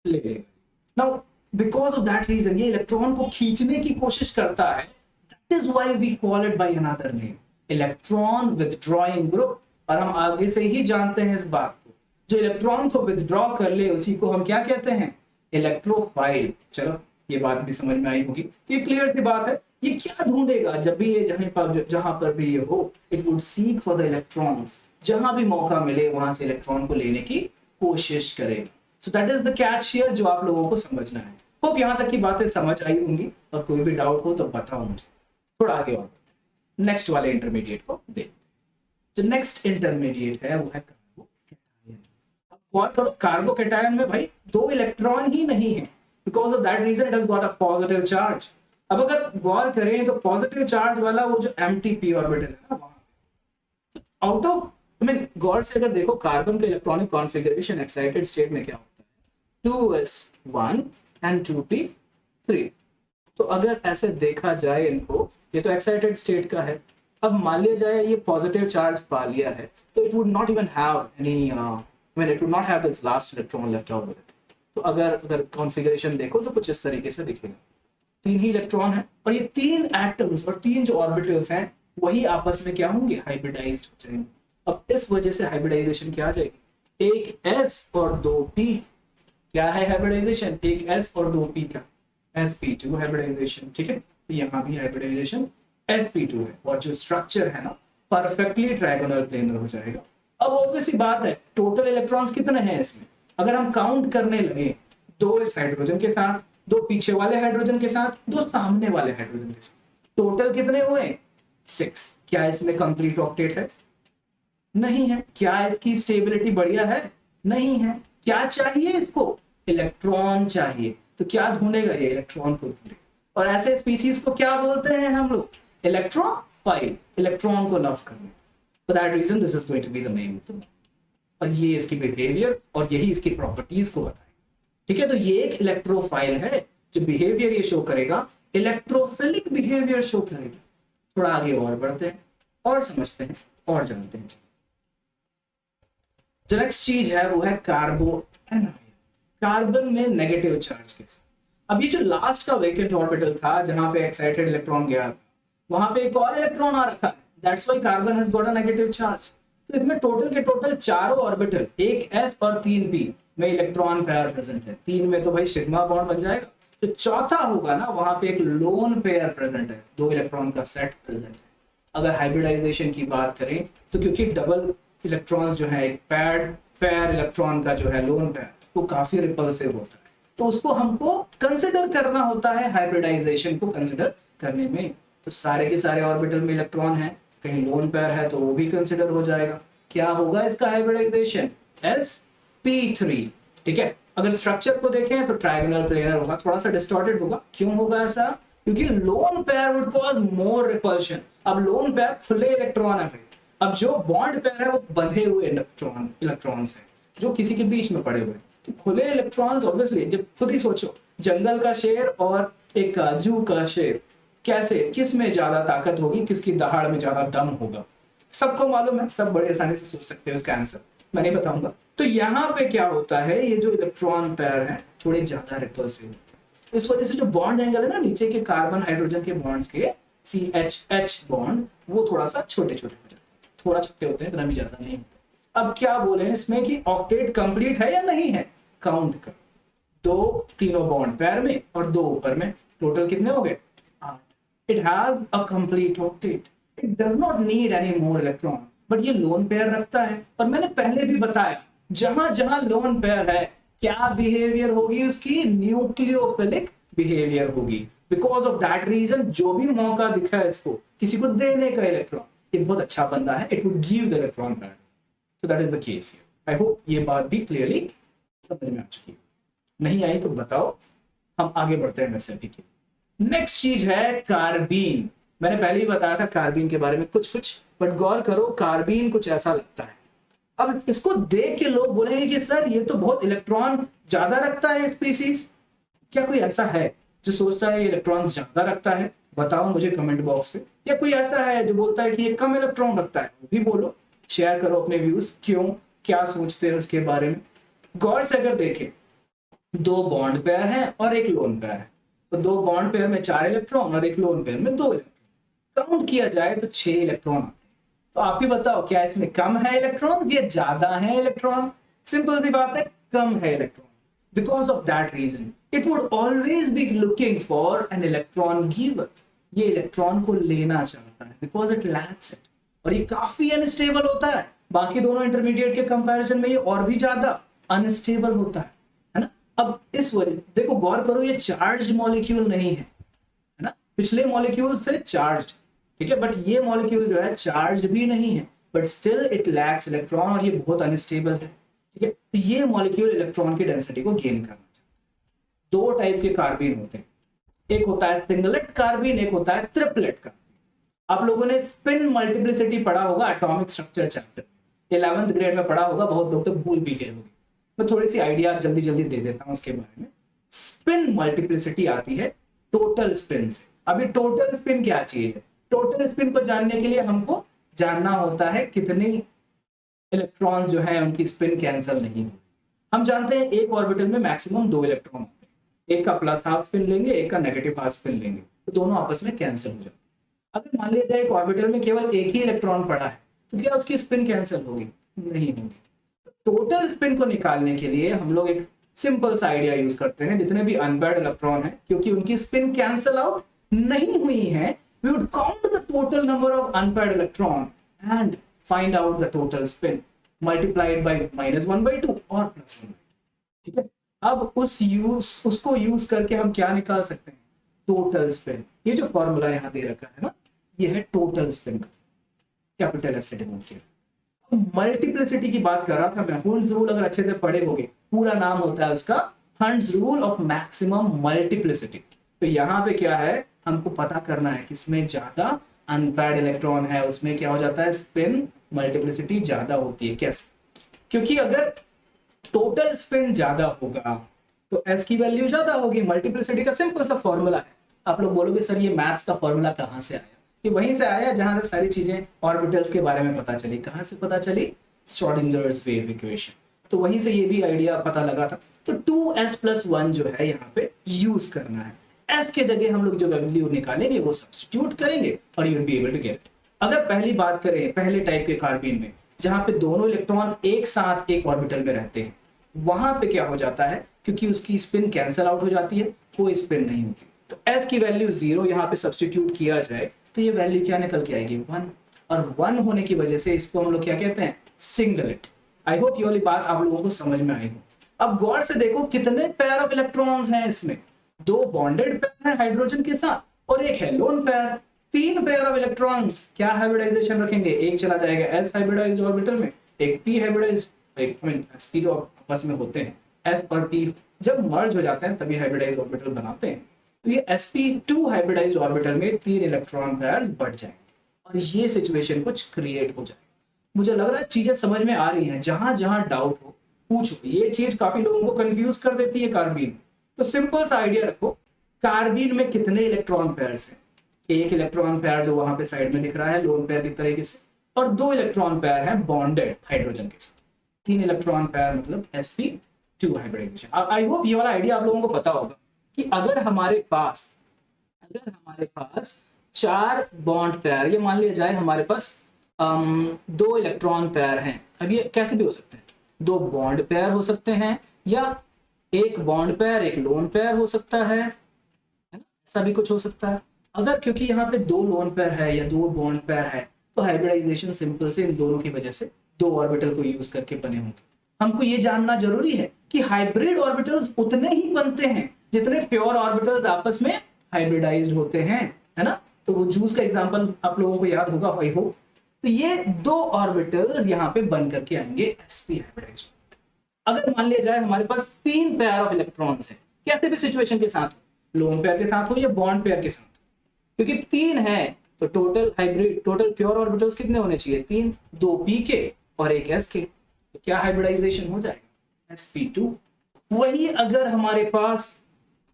ले लेगा। Now, because of that reason, ये इलेक्ट्रॉन को खींचने की कोशिश करता है। That is why we call it by another name, electron withdrawing group। और हम आगे से ही जानते हैं इस बात को, जो इलेक्ट्रॉन को विथड्रॉ कर ले उसी को हम क्या कहते हैं? इलेक्ट्रोफाइल। चलो, ये बात भी समझ में आई होगी। ये क्लियर सी बात है। ये क्या ढूंढेगा जब भी ये जहां पर भी ये हो, it would seek for the electrons, जहां भी मौका मिले वहां से इलेक्ट्रॉन को लेने की कोशिश करेगा। So that is the catch here, जो आप लोगों को समझना है। होप यहां तक की बातें समझ आई होंगी, और कोई भी डाउट हो तो बताओ मुझे। थोड़ा आगे और नेक्स्ट वाले इंटरमीडिएट को देख। जो नेक्स्ट इंटरमीडिएट है वो है कार्बोकैटायन में भाई 2 इलेक्ट्रॉन ही नहीं है, because of that reason it has got a positive charge. अब अगर गौर करें तो पॉजिटिव चार्ज वाला वो जो एम्प्टी ऑर्बिटल है ना, वहां आउट ऑफ गौर से अगर देखो कार्बन का इलेक्ट्रॉनिक कॉन्फ़िगरेशन एक्साइटेड स्टेट में क्या होता है, 2s1 and 2p3। तो अगर ऐसे देखा जाए इनको, ये तो एक्साइटेड स्टेट का है। अब मान लिया जाए ये पॉजिटिव चार्ज पा लिया है, तो it would not even have any it would not have this last electron left out with it। तो अगर कॉन्फ़िगरेशन देखो तो कुछ इस तरीके से दिखेगा। 3 ही इलेक्ट्रॉन है, और ये 3 एटम्स और 3 जो ऑर्बिटल्स हैं वही आपस में क्या होंगे? हाइब्रिडाइज्ड हो जाएंगे। अब इस वजह से हाइब्रिडाइजेशन क्या आ जाएगी? एक s और 2p। क्या है हाइब्रिडाइजेशन? एक s और 2p का sp2 हाइब्रिडाइजेशन। ठीक है, तो यहाँ भी हाइब्रिडाइजेशन sp2 है, और जो स्ट्रक्चर है ना परफेक्टली ट्रायगोनल प्लेनर हो जाएगा। अब ऑब्वियस बात है, टोटल इलेक्ट्रॉन्स कितने हैं इसमें? अगर हम काउंट करने लगे, 2 इस हाइड्रोजन के साथ, 2 पीछे वाले हाइड्रोजन के साथ, 2 सामने वाले हाइड्रोजन के साथ, टोटल कितने हुए? 6। क्या इसमें कंप्लीट ऑक्टेट है? नहीं है। क्या इसकी स्टेबिलिटी बढ़िया है? नहीं है। क्या चाहिए इसको? इलेक्ट्रॉन चाहिए। तो क्या ढूंढेगा ये? इलेक्ट्रॉन को ढूंढेगा। और ऐसे स्पीसीज को क्या बोलते हैं हम लोग? इलेक्ट्रोफाइल, इलेक्ट्रॉन को लव करने। For that reason, this is going to be the name of the molecule। और ये इसकी बिहेवियर और यही इसकी प्रॉपर्टीज को बताए। ठीक है, तो ये एक इलेक्ट्रोफाइल है, जो बिहेवियर ये शो करेगा, इलेक्ट्रोफिलिक बिहेवियर शो करेगा। थोड़ा आगे और बढ़ते हैं और समझते हैं और जानते हैं। जो नेक्स्ट चीज है वो है कार्बोएनायन। कार्बन में नेगेटिव चार्ज के साथ। अब ये जो लास्ट का वेकेंट ऑर्बिटल था, जहां पे एक्साइटेड इलेक्ट्रॉन गया, वहां पे एक और इलेक्ट्रॉन आ रखा है। That's why carbon has got a negative charge। तो इसमें टोटल के टोटल 4 ऑर्बिटल, एक s और 3 p में इलेक्ट्रॉन पेयर प्रेजेंट है। 3 में तो भाई सिग्मा बॉन्ड बन जाएगा। तो चौथा होगा ना, वहां पे एक लोन पेयर प्रेजेंट है, 2 इलेक्ट्रॉन का सेट प्रेजेंट है। अगर हाइब्रिडाइजेशन की बात करें तो क्योंकि डबल इलेक्ट्रॉन्स जो है, एक पेयर इलेक्ट्रॉन का जो है लोन पेयर, वो काफी रिपल्सिव होता है, तो उसको हमको कंसिडर करना होता है हाइब्रिडाइजेशन को कंसिडर करने में। तो सारे के सारे ऑर्बिटल में इलेक्ट्रॉन है, कहीं लोन पेयर है तो वो भी कंसिडर हो जाएगा। क्या होगा इसका हाइब्रिडाइजेशन? sp3। ठीक है, अगर स्ट्रक्चर को देखें तो ट्रायगोनल प्लेनर होगा, थोड़ा सा डिस्टॉर्टेड होगा। क्यों होगा ऐसा? क्योंकि lone pair would cause more repulsion. अब लोन पेयर खुले इलेक्ट्रॉन है, अब जो बॉन्ड पेयर है वो बंधे हुए इलेक्ट्रॉन्स है, जो किसी के बीच में पड़े हुए। तो खुले इलेक्ट्रॉन्स ऑब्वियसली, जब खुद ही सोचो, जंगल का शेर और एक जू का शेर, कैसे, किस में ज्यादा ताकत होगी, किसकी दहाड़ में ज्यादा दम होगा? सबको मालूम है, सब बड़े आसानी से सोच सकते हैं इसका आंसर, मैं नहीं बताऊंगा। तो यहाँ पे क्या होता है, ये जो इलेक्ट्रॉन पेयर है थोड़े ज्यादा रिपल्सिव, इस वजह से जो बॉन्ड एंगल है ना नीचे के कार्बन हाइड्रोजन के बॉन्ड्स के CH बॉन्ड, वो थोड़ा सा छोटे छोटे हो जाते हैं, थोड़ा छोटे होते हैं, इतना भी ज्यादा नहीं होता। अब क्या बोले इसमें कि ऑक्टेट कंप्लीट है या नहीं है? काउंट कर, 2 तीनों बॉन्ड पेयर में और 2 ऊपर में, टोटल कितने हो गए? 8। It has a complete octet, it does not need any more electron, but ये लोन पेयर रखता है। और मैंने पहले भी बताया जहां जहां लोन पेयर है क्या बिहेवियर होगी उसकी, न्यूक्लियोफिलिक बिहेवियर होगी। बिकॉज ऑफ दैट रीजन जो भी मौका दिखा है इसको किसी को देने का इलेक्ट्रॉन, ये बहुत अच्छा बंदा है, it would give the electron back. So that is the case here. I hope ये बात भी क्लियरली समझ में आ चुकी है, नहीं आई तो बताओ, हम आगे बढ़ते हैं वैसे भी। नेक्स्ट चीज है कार्बीन। मैंने पहले ही बताया था कार्बीन के बारे में कुछ कुछ, बट गौर करो कार्बीन कुछ ऐसा लगता है। अब इसको देख के लोग बोलेंगे कि सर ये तो बहुत इलेक्ट्रॉन ज्यादा रखता है स्पीसीज। क्या कोई ऐसा है जो सोचता है ये इलेक्ट्रॉन ज्यादा रखता है? बताओ मुझे कमेंट बॉक्स में। या कोई ऐसा है जो बोलता है कि ये कम इलेक्ट्रॉन रखता है? वो भी बोलो, शेयर करो अपने व्यूज, क्यों, क्या सोचते हो इसके बारे में। गौर से अगर देखें, दो बॉन्ड पेयर है और एक लोन पेयर है, तो दो बॉन्ड पेयर में 4 इलेक्ट्रॉन और एक लोन पेयर में 2 इलेक्ट्रॉन। काउंट किया जाए तो 6 इलेक्ट्रॉन आते हैं। तो आप ही बताओ क्या इसमें कम है इलेक्ट्रॉन या ज्यादा है इलेक्ट्रॉन? सिंपल सी बात है, कम है electron. Because of that reason it would always be looking for an electron giver. ये इलेक्ट्रॉन को लेना चाहता है बिकॉज इट लैक्स इट, और ये काफी अनस्टेबल होता है। बाकी दोनों इंटरमीडिएट के कंपैरिजन में ये और भी ज्यादा अनस्टेबल होता है ना। अब इस वजह देखो, गौर करो, ये चार्ज मॉलिक्यूल नहीं है ना। पिछले मॉलिक्यूल्स थे चार्ज, ठीक है, बट ये मॉलिक्यूल जो है चार्ज भी नहीं है, but still it lacks electron और ये बहुत अनस्टेबल है, ठीक है। तो ये मॉलिक्यूल इलेक्ट्रॉन की डेंसिटी को गेन करना चाहता है। दो टाइप के कार्बीन होते हैं, एक होता है सिंगलेट कार्बीन, एक होता है ट्रिपलेट कार्बीन। आप लोगों ने स्पिन मल्टीप्लिसिटी पढ़ा होगा atomic structure chapter, 11th grade में पढ़ा होगा, बहुत लोग तो भूल भी गए होंगे। मैं थोड़ी सी आइडिया जल्दी जल्दी दे देता हूं उसके बारे में। स्पिन मल्टीप्लिसिटी आती है टोटल स्पिन से। अभी टोटल स्पिन क्या चीज है? टोटल स्पिन को जानने के लिए हमको जानना होता है कितने इलेक्ट्रॉन्स जो है उनकी स्पिन कैंसिल नहीं होती। हम जानते हैं एक ऑर्बिटल में मैक्सिमम 2 इलेक्ट्रॉन होते हैं, एक का प्लस हाफ स्पिन लेंगे, एक का नेगेटिव हाफ स्पिन लेंगे, तो दोनों आपस में कैंसिल हो जाते हैं। अगर मान लिया जाए एक ऑर्बिटल में केवल एक ही इलेक्ट्रॉन पड़ा है, तो क्या उसकी स्पिन कैंसिल होगी? नहीं होगी। टोटल स्पिन को निकालने के लिए हम लोग एक सिंपल सा आइडिया यूज करते हैं। जितने भी अनपेयर्ड इलेक्ट्रॉन है, क्योंकि उनकी स्पिन कैंसिल आउट नहीं हुई है, we would count the total number of unpaired electron and find out the total spin multiplied by -1/2 और +1/2, ठीक है। अब उसको यूज करके हम क्या निकाल सकते हैं? Total spin. ये जो फॉर्मूला यहाँ दे रखा है ना, ये है टोटल स्पिन का, कैपिटल एस से डिनोट किया। मल्टीप्लिसिटी की बात कर रहा था मैं, हंट्स रूल अगर अच्छे से पढ़े होगे, पूरा नाम होता है उसका hunts rule of maximum multiplicity. तो यहाँ पे क्या है, हमको पता करना है किसमें ज्यादा अनपेयर्ड इलेक्ट्रॉन है, उसमें क्या हो जाता है, स्पिन मल्टीप्लिसिटी ज्यादा होती है। कैसे? क्योंकि अगर टोटल स्पिन ज्यादा होगा तो एस की वैल्यू ज्यादा होगी। मल्टीप्लिसिटी का सिंपल सा फॉर्मूला है। आप लोग बोलोगे सर ये मैथ्स का फॉर्मूला कहाँ से आया? ये वहीं से आया जहां से सारी चीजें ऑर्बिटल्स के बारे में पता चली। कहां से पता चली? Schrödinger's wave equation. तो वहीं से ये भी आइडिया पता लगा था। तो 2s+1 जो है यहाँ पे यूज करना है। s के जगह हम लोग जो वैल्यू निकालेंगे वो सब्स्टिट्यूट करेंगे और you will be able to get. अगर पहली बात करें पहले टाइप के कार्बीन में, जहां पे दोनों इलेक्ट्रॉन एक साथ एक ऑर्बिटल में रहते हैं, वहां पे क्या हो जाता है, क्योंकि उसकी स्पिन कैंसिल आउट हो जाती है, कोई स्पिन नहीं होती। तो s की वैल्यू 0 यहाँ पे सब्स्टिट्यूट किया जाए तो ये वैल्यू क्या निकल के आएगी? 1। और 1 होने की वजह से इसको हम लोग क्या कहते हैं? सिंगलेट। आई होप ये वाली बात आप लोगों को समझ में आई हो। अब गौर से देखो कितने पेयर ऑफ इलेक्ट्रॉन्स हैं इसमें। 2 बॉन्डेड पेयर है हाइड्रोजन के साथ और एक है lone pair. 3 pair of electrons. क्या हाइब्रिडाइजेशन रखेंगे? एक चला जाएगा s हाइब्रिडाइज्ड ऑर्बिटल में, एक p हाइब्रिडाइज्ड, sp तो आपस में होते हैं, s और p जब मर्ज हो जाते हैं तभी हाइब्रिडाइज्ड ऑर्बिटल बनाते हैं। तो ये sp2 हाइब्रिडाइज्ड ऑर्बिटल में 3 इलेक्ट्रॉन पेयर्स बढ़ जाएंगे और ये सिचुएशन कुछ क्रिएट हो जाए। मुझे लग रहा है चीजें समझ में आ रही हैं। जहां जहां डाउट हो पूछो। ये चीज काफी लोगों को कंफ्यूज कर देती है कार्बीन। तो सिंपल सा आइडिया रखो, कार्बीन में कितने इलेक्ट्रॉन पेयर्स हैं? एक इलेक्ट्रॉन पेयर जो वहां पे साइड में दिख रहा है लोन पेयर की तरीके से, और 2 इलेक्ट्रॉन पेयर हैं बॉन्डेड हाइड्रोजन के साथ। 3 इलेक्ट्रॉन पेयर मतलब sp2 हाइब्रिडाइजेशन। आई होप ये वाला आइडिया आप लोगों को पता होगा कि अगर हमारे पास 4 बॉन्ड पेयर, ये मान लिया जाए हमारे पास 2 इलेक्ट्रॉन पेयर हैं। अब ये कैसे भी हो सकते हैं, 2 बॉन्ड पेयर हो सकते हैं या एक बॉन्ड पेयर एक लोन पेयर हो सकता है ना, ऐसा भी कुछ हो सकता है। अगर क्योंकि यहाँ पे दो लोन पेयर है या दो बॉन्ड पेयर है तो हाइब्रिडाइजेशन सिंपल से इन दोनों की वजह से दो ऑर्बिटल को यूज करके बने होंगे। हमको ये जानना जरूरी है कि हाइब्रिड ऑर्बिटल्स उतने ही बनते हैं जितने प्योर ऑर्बिटल्स आपस में हाइब्रिडाइज्ड होते हैं, है ना। तो वो जूस का एग्जांपल आप लोगों को याद होगा, आई होप। तो ये दो ऑर्बिटल्स यहाँ पे बन करके आएंगे sp हाइब्रिडाइज्ड। अगर मान लिया जाए हमारे पास तीन पेयर ऑफ इलेक्ट्रॉन्स है, कैसे भी सिचुएशन के साथ, लोन पेयर के साथ हो या बॉन्ड पेयर के साथ, क्योंकि तीन है तो total hybrid, total pure orbitals कितने होने चाहिए, तीन, दो p के और एक s के, तो क्या हाइब्रिडाइजेशन हो जाएगा, sp2। वही अगर हमारे पास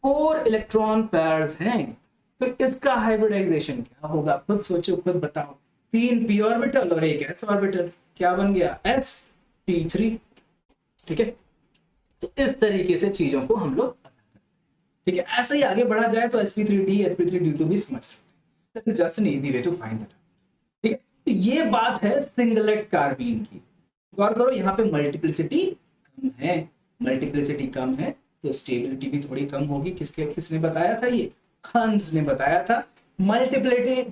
4 इलेक्ट्रॉन पेयर्स हैं तो इसका हाइब्रिडाइजेशन क्या होगा, खुद सोचो, खुद बताओ। तीन p ऑर्बिटल और एक s ऑर्बिटल, क्या बन गया, sp3। ठीक है, तो इस तरीके से चीजों को हम लोग, ठीक है, ऐसे ही आगे बढ़ा जाए तो sp3d sp3d2 भी समझ सकते हैं। That is just an easy way to find that. ठीक है, तो ये बात है सिंगलेट कार्बीन की। गौर करो यहाँ पे मल्टीप्लिसिटी कम है, मल्टीप्लिसिटी कम है तो स्टेबिलिटी भी थोड़ी कम होगी। किसने बताया था, ये हंस ने बताया था।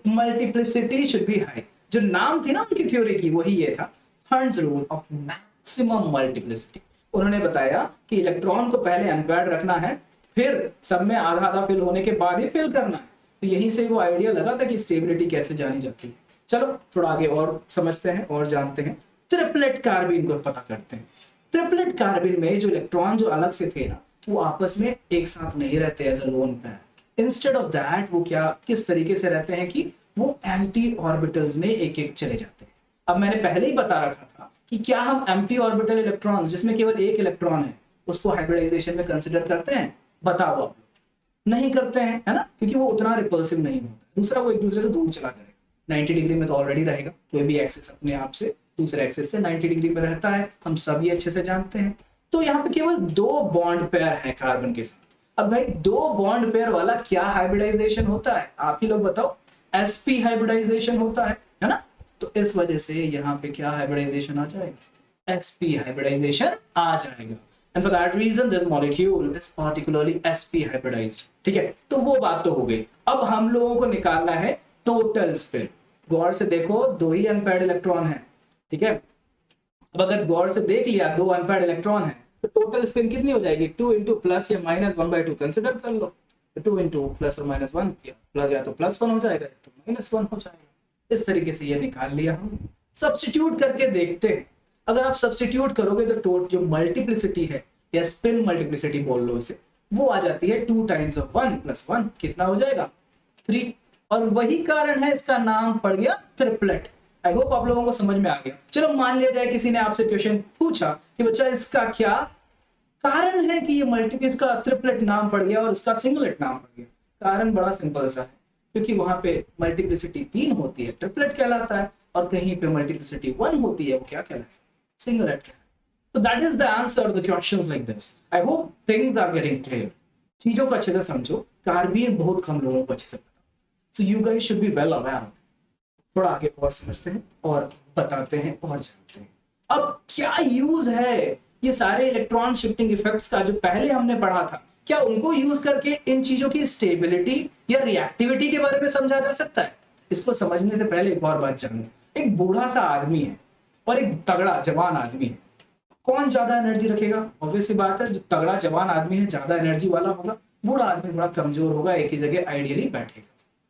मल्टीप्लिसिटी शुड बी हाई, जो नाम थी ना उनकी थ्योरी की वही ये था, हंस रूल ऑफ मैक्सिमम मल्टीप्लिसिटी। उन्होंने बताया कि इलेक्ट्रॉन को पहले अनपेयर्ड रखना है, फिर सब में आधा आधा फिल होने के बाद ही फिल करना है। तो यहीं से वो आइडिया लगा था कि स्टेबिलिटी कैसे जानी जाती है। चलो थोड़ा आगे और समझते हैं और जानते हैं। ट्रिपलेट कार्बीन को पता करते हैं। ट्रिपलेट कार्बीन में जो इलेक्ट्रॉन जो अलग से थे ना, वो आपस में एक साथ नहीं रहते as a lone pair. Instead of that वो क्या, किस तरीके से रहते हैं कि वो एम्प्टी ऑर्बिटल्स में एक एक चले जाते हैं। अब मैंने पहले ही बता रखा था कि क्या हम एम्प्टी ऑर्बिटल इलेक्ट्रॉन्स जिसमें केवल एक इलेक्ट्रॉन है उसको हाइब्रिडाइजेशन में कंसिडर करते हैं, बताओ आप लोग। नहीं करते हैं, है ना, क्योंकि वो उतना रिपल्सिव नहीं होता। दूसरा, वो एक दूसरे से दूर चला जाएगा, 90 डिग्री में तो ऑलरेडी रहेगा, कोई भी एक्सिस अपने आप से दूसरे एक्सिस से 90 डिग्री में रहता है, हम सब ये अच्छे से जानते हैं। तो यहाँ पे केवल दो बॉन्ड पेयर है कार्बन के साथ। अब भाई दो बॉन्ड पेयर वाला क्या हाइब्रिडाइजेशन होता है, आप ही लोग बताओ। sp हाइब्रिडाइजेशन होता है ना। तो इस वजह से यहाँ पे क्या हाइब्रिडाइजेशन आ जाएगा, sp हाइब्रिडाइजेशन आ जाएगा। And for that reason, this molecule is particularly sp hybridized। ठीक है, तो वो बात तो हो गई। अब हम लोगों को निकालना है टोटल स्पिन। गौर से देखो, दो ही अनपेयर्ड इलेक्ट्रॉन है, ठीक है। अब अगर गौर से देख लिया दो अनपेयर्ड इलेक्ट्रॉन है तो टोटल स्पिन कितनी हो जाएगी, 2 इंटू प्लस या माइनस 1/2 कंसिडर कर लो। 2 इंटू प्लस और माइनस 1 किया, प्लस या तो प्लस 1 हो जाएगा या तो माइनस 1 हो जाएगा। इस तरीके से ये निकाल लिया हम। सब्स्टिट्यूट करके देखते हैं। अगर आप सब्स्टिट्यूट करोगे तो जो मल्टीप्लिसिटी है या स्पिन मल्टीप्लिसिटी बोल लो इसे, वो आ जाती है 2 टाइम्स ऑफ 1 प्लस 1, कितना हो जाएगा, 3। और वही कारण है इसका नाम पड़ गया ट्रिपलेट। आई होप आप लोगों को समझ में आ गया। चलो मान लिया जाए किसी ने आपसे क्वेश्चन पूछा कि बच्चा इसका क्या कारण है कि ये मल्टीपल, इसका ट्रिपलेट नाम पड़ गया और इसका सिंगलेट नाम पड़ गया। कारण बड़ा सिंपल सा है, क्योंकि वहां पे मल्टीप्लिसिटी 3 होती है, ट्रिपलेट कहलाता है, और कहीं पे मल्टीप्लिसिटी 1 होती है, वो क्या कहलाता है, singlet. So that is the answer to the questions like this. I hope things are getting clear. चीजों को अच्छे से समझो, कार्बीन बहुत कम लोगों को अच्छे से पता, so you guys should be well aware of it. थोड़ा आगे और समझते हैं और बताते हैं और जानते हैं। अब क्या यूज है ये सारे इलेक्ट्रॉन शिफ्टिंग इफेक्ट्स का जो पहले हमने पढ़ा था, क्या उनको यूज करके इन चीजों की स्टेबिलिटी या रिएक्टिविटी के बारे में समझा जा सकता है? इसको समझने से पहले एक और बात जानो। एक बूढ़ा सा आदमी है और एक तगड़ा जवान आदमी है, कौन ज्यादा एनर्जी रखेगा? ऑब्वियस सी बात है, जो तगड़ा जवान आदमी है ज्यादा एनर्जी वाला होगा, बूढ़ा आदमी थोड़ा कमजोर होगा, एक ही जगह आइडियली बैठेगा।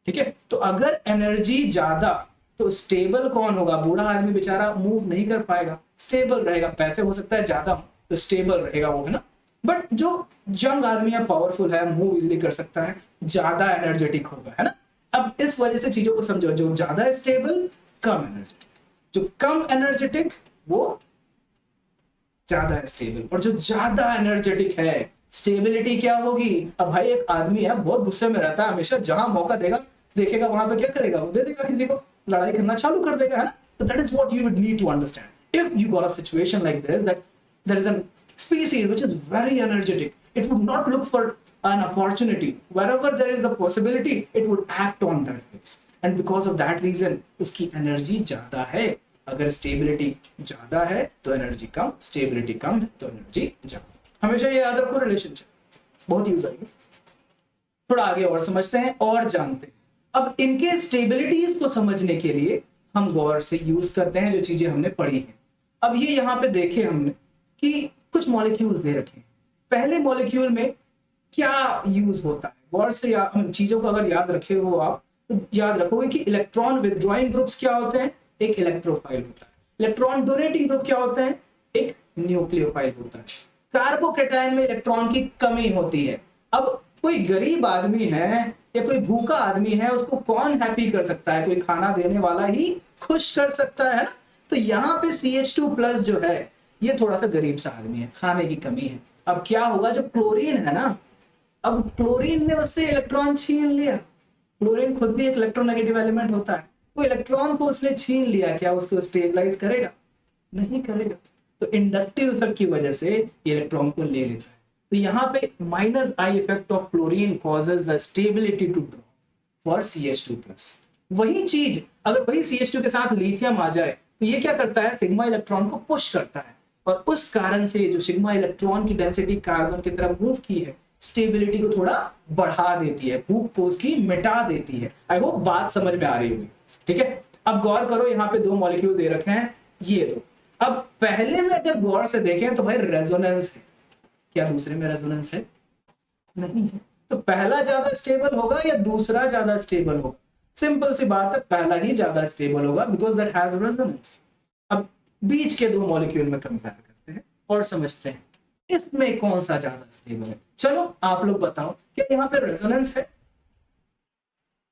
ठीक है, तो अगर एनर्जी ज्यादा तो स्टेबल कौन होगा? बूढ़ा आदमी बेचारा मूव नहीं कर पाएगा, स्टेबल रहेगा। पैसे हो सकता है ज्यादा तो स्टेबल रहेगा वो, है ना। बट जो यंग आदमी है, पावरफुल है, मूव इजिली कर सकता है, ज्यादा एनर्जेटिक होगा, है ना। अब इस वजह से चीजों को समझो, जो ज्यादा स्टेबल कम एनर्जेटिक, जो कम एनर्जेटिक वो ज्यादा स्टेबल, और जो ज्यादा एनर्जेटिक है स्टेबिलिटी क्या होगी? अब भाई एक आदमी है बहुत गुस्से में रहता है हमेशा, जहां मौका देखेगा वहां पे क्या करेगा, वो दे देगा किसी को, लड़ाई करना चालू कर देगा, है ना। तो that is what you would need to understand if you got a situation like this, that there is an species which is very energetic. It would not look for an opportunity. Wherever there is a possibility, it would act on that place. And because of that reason, उसकी energy ज्यादा है। अगर stability ज्यादा है तो energy कम, stability कम है तो energy ज्यादा। हमेशा ये याद रखो, रिलेशनशिप बहुत यूज आएगी। थोड़ा आगे और समझते हैं और जानते हैं। अब इनके स्टेबिलिटीज को समझने के लिए हम गौर से यूज करते हैं जो चीजें हमने पढ़ी हैं। अब ये यहाँ पे देखे हमने कि कुछ मॉलिक्यूल्स दे रखे हैं। पहले मॉलिक्यूल में क्या यूज होता है, गौर से चीजों को अगर याद रखे हो आप तो याद रखोगे कि इलेक्ट्रॉन विथड्रॉइंग ग्रुप्स क्या होते हैं, एक इलेक्ट्रोफाइल होता है। इलेक्ट्रॉन डोनेटिंग ग्रुप क्या होता है, एक न्यूक्लियोफाइल होता है। कार्बोकैटायन में इलेक्ट्रॉन की कमी होती है। अब कोई गरीब आदमी है या कोई भूखा आदमी है, उसको कौन हैप्पी कर सकता है, कोई खाना देने वाला ही खुश कर सकता है ना। तो यहाँ पे CH2+ जो है ये थोड़ा सा गरीब सा आदमी है, खाने की कमी है। अब क्या होगा, जो क्लोरीन है ना, अब क्लोरीन ने उससे इलेक्ट्रॉन छीन लिया। क्लोरीन खुद भी एक इलेक्ट्रोनेगेटिव एलिमेंट होता है। वो इलेक्ट्रॉन को उसने छीन लिया, क्या उसको स्टेबलाइज करेगा, नहीं करेगा। तो इंडक्टिव इफेक्ट की वजह से ये इलेक्ट्रॉन को ले लेता है। तो यहाँ पे -I effect of chlorine causes the stability to drop for CH2+। वही चीज अगर वही CH2 के साथ लिथियम आ जाए तो ये क्या करता है, सिग्मा इलेक्ट्रॉन को पुश करता है, और उस कारण से जो सिग्मा इलेक्ट्रॉन की डेंसिटी कार्बन की तरफ मूव की है, स्टेबिलिटी को थोड़ा बढ़ा देती है, भूख को उसकी मिटा देती है। आई होप बात समझ में आ रही होगी। ठीक है, अब गौर करो, यहाँ पे दो मॉलिक्यूल दे रखे हैं, ये दो। अब पहले में अगर गौर से देखें तो भाई रेजोनेंस है, क्या दूसरे में रेजोनेंस है, नहीं है। तो पहला ज्यादा स्टेबल होगा या दूसरा ज्यादा स्टेबल होगा, सिंपल सी बात है, पहला ही ज्यादा स्टेबल होगा बिकॉज दैट हैज रेजोनेंस। अब बीच के दो मॉलिक्यूल में कंपेयर करते हैं और समझते हैं इसमें कौन सा ज्यादा स्टेबल है। चलो आप लोग बताओ, क्या यहाँ पे रेजोनेंस है,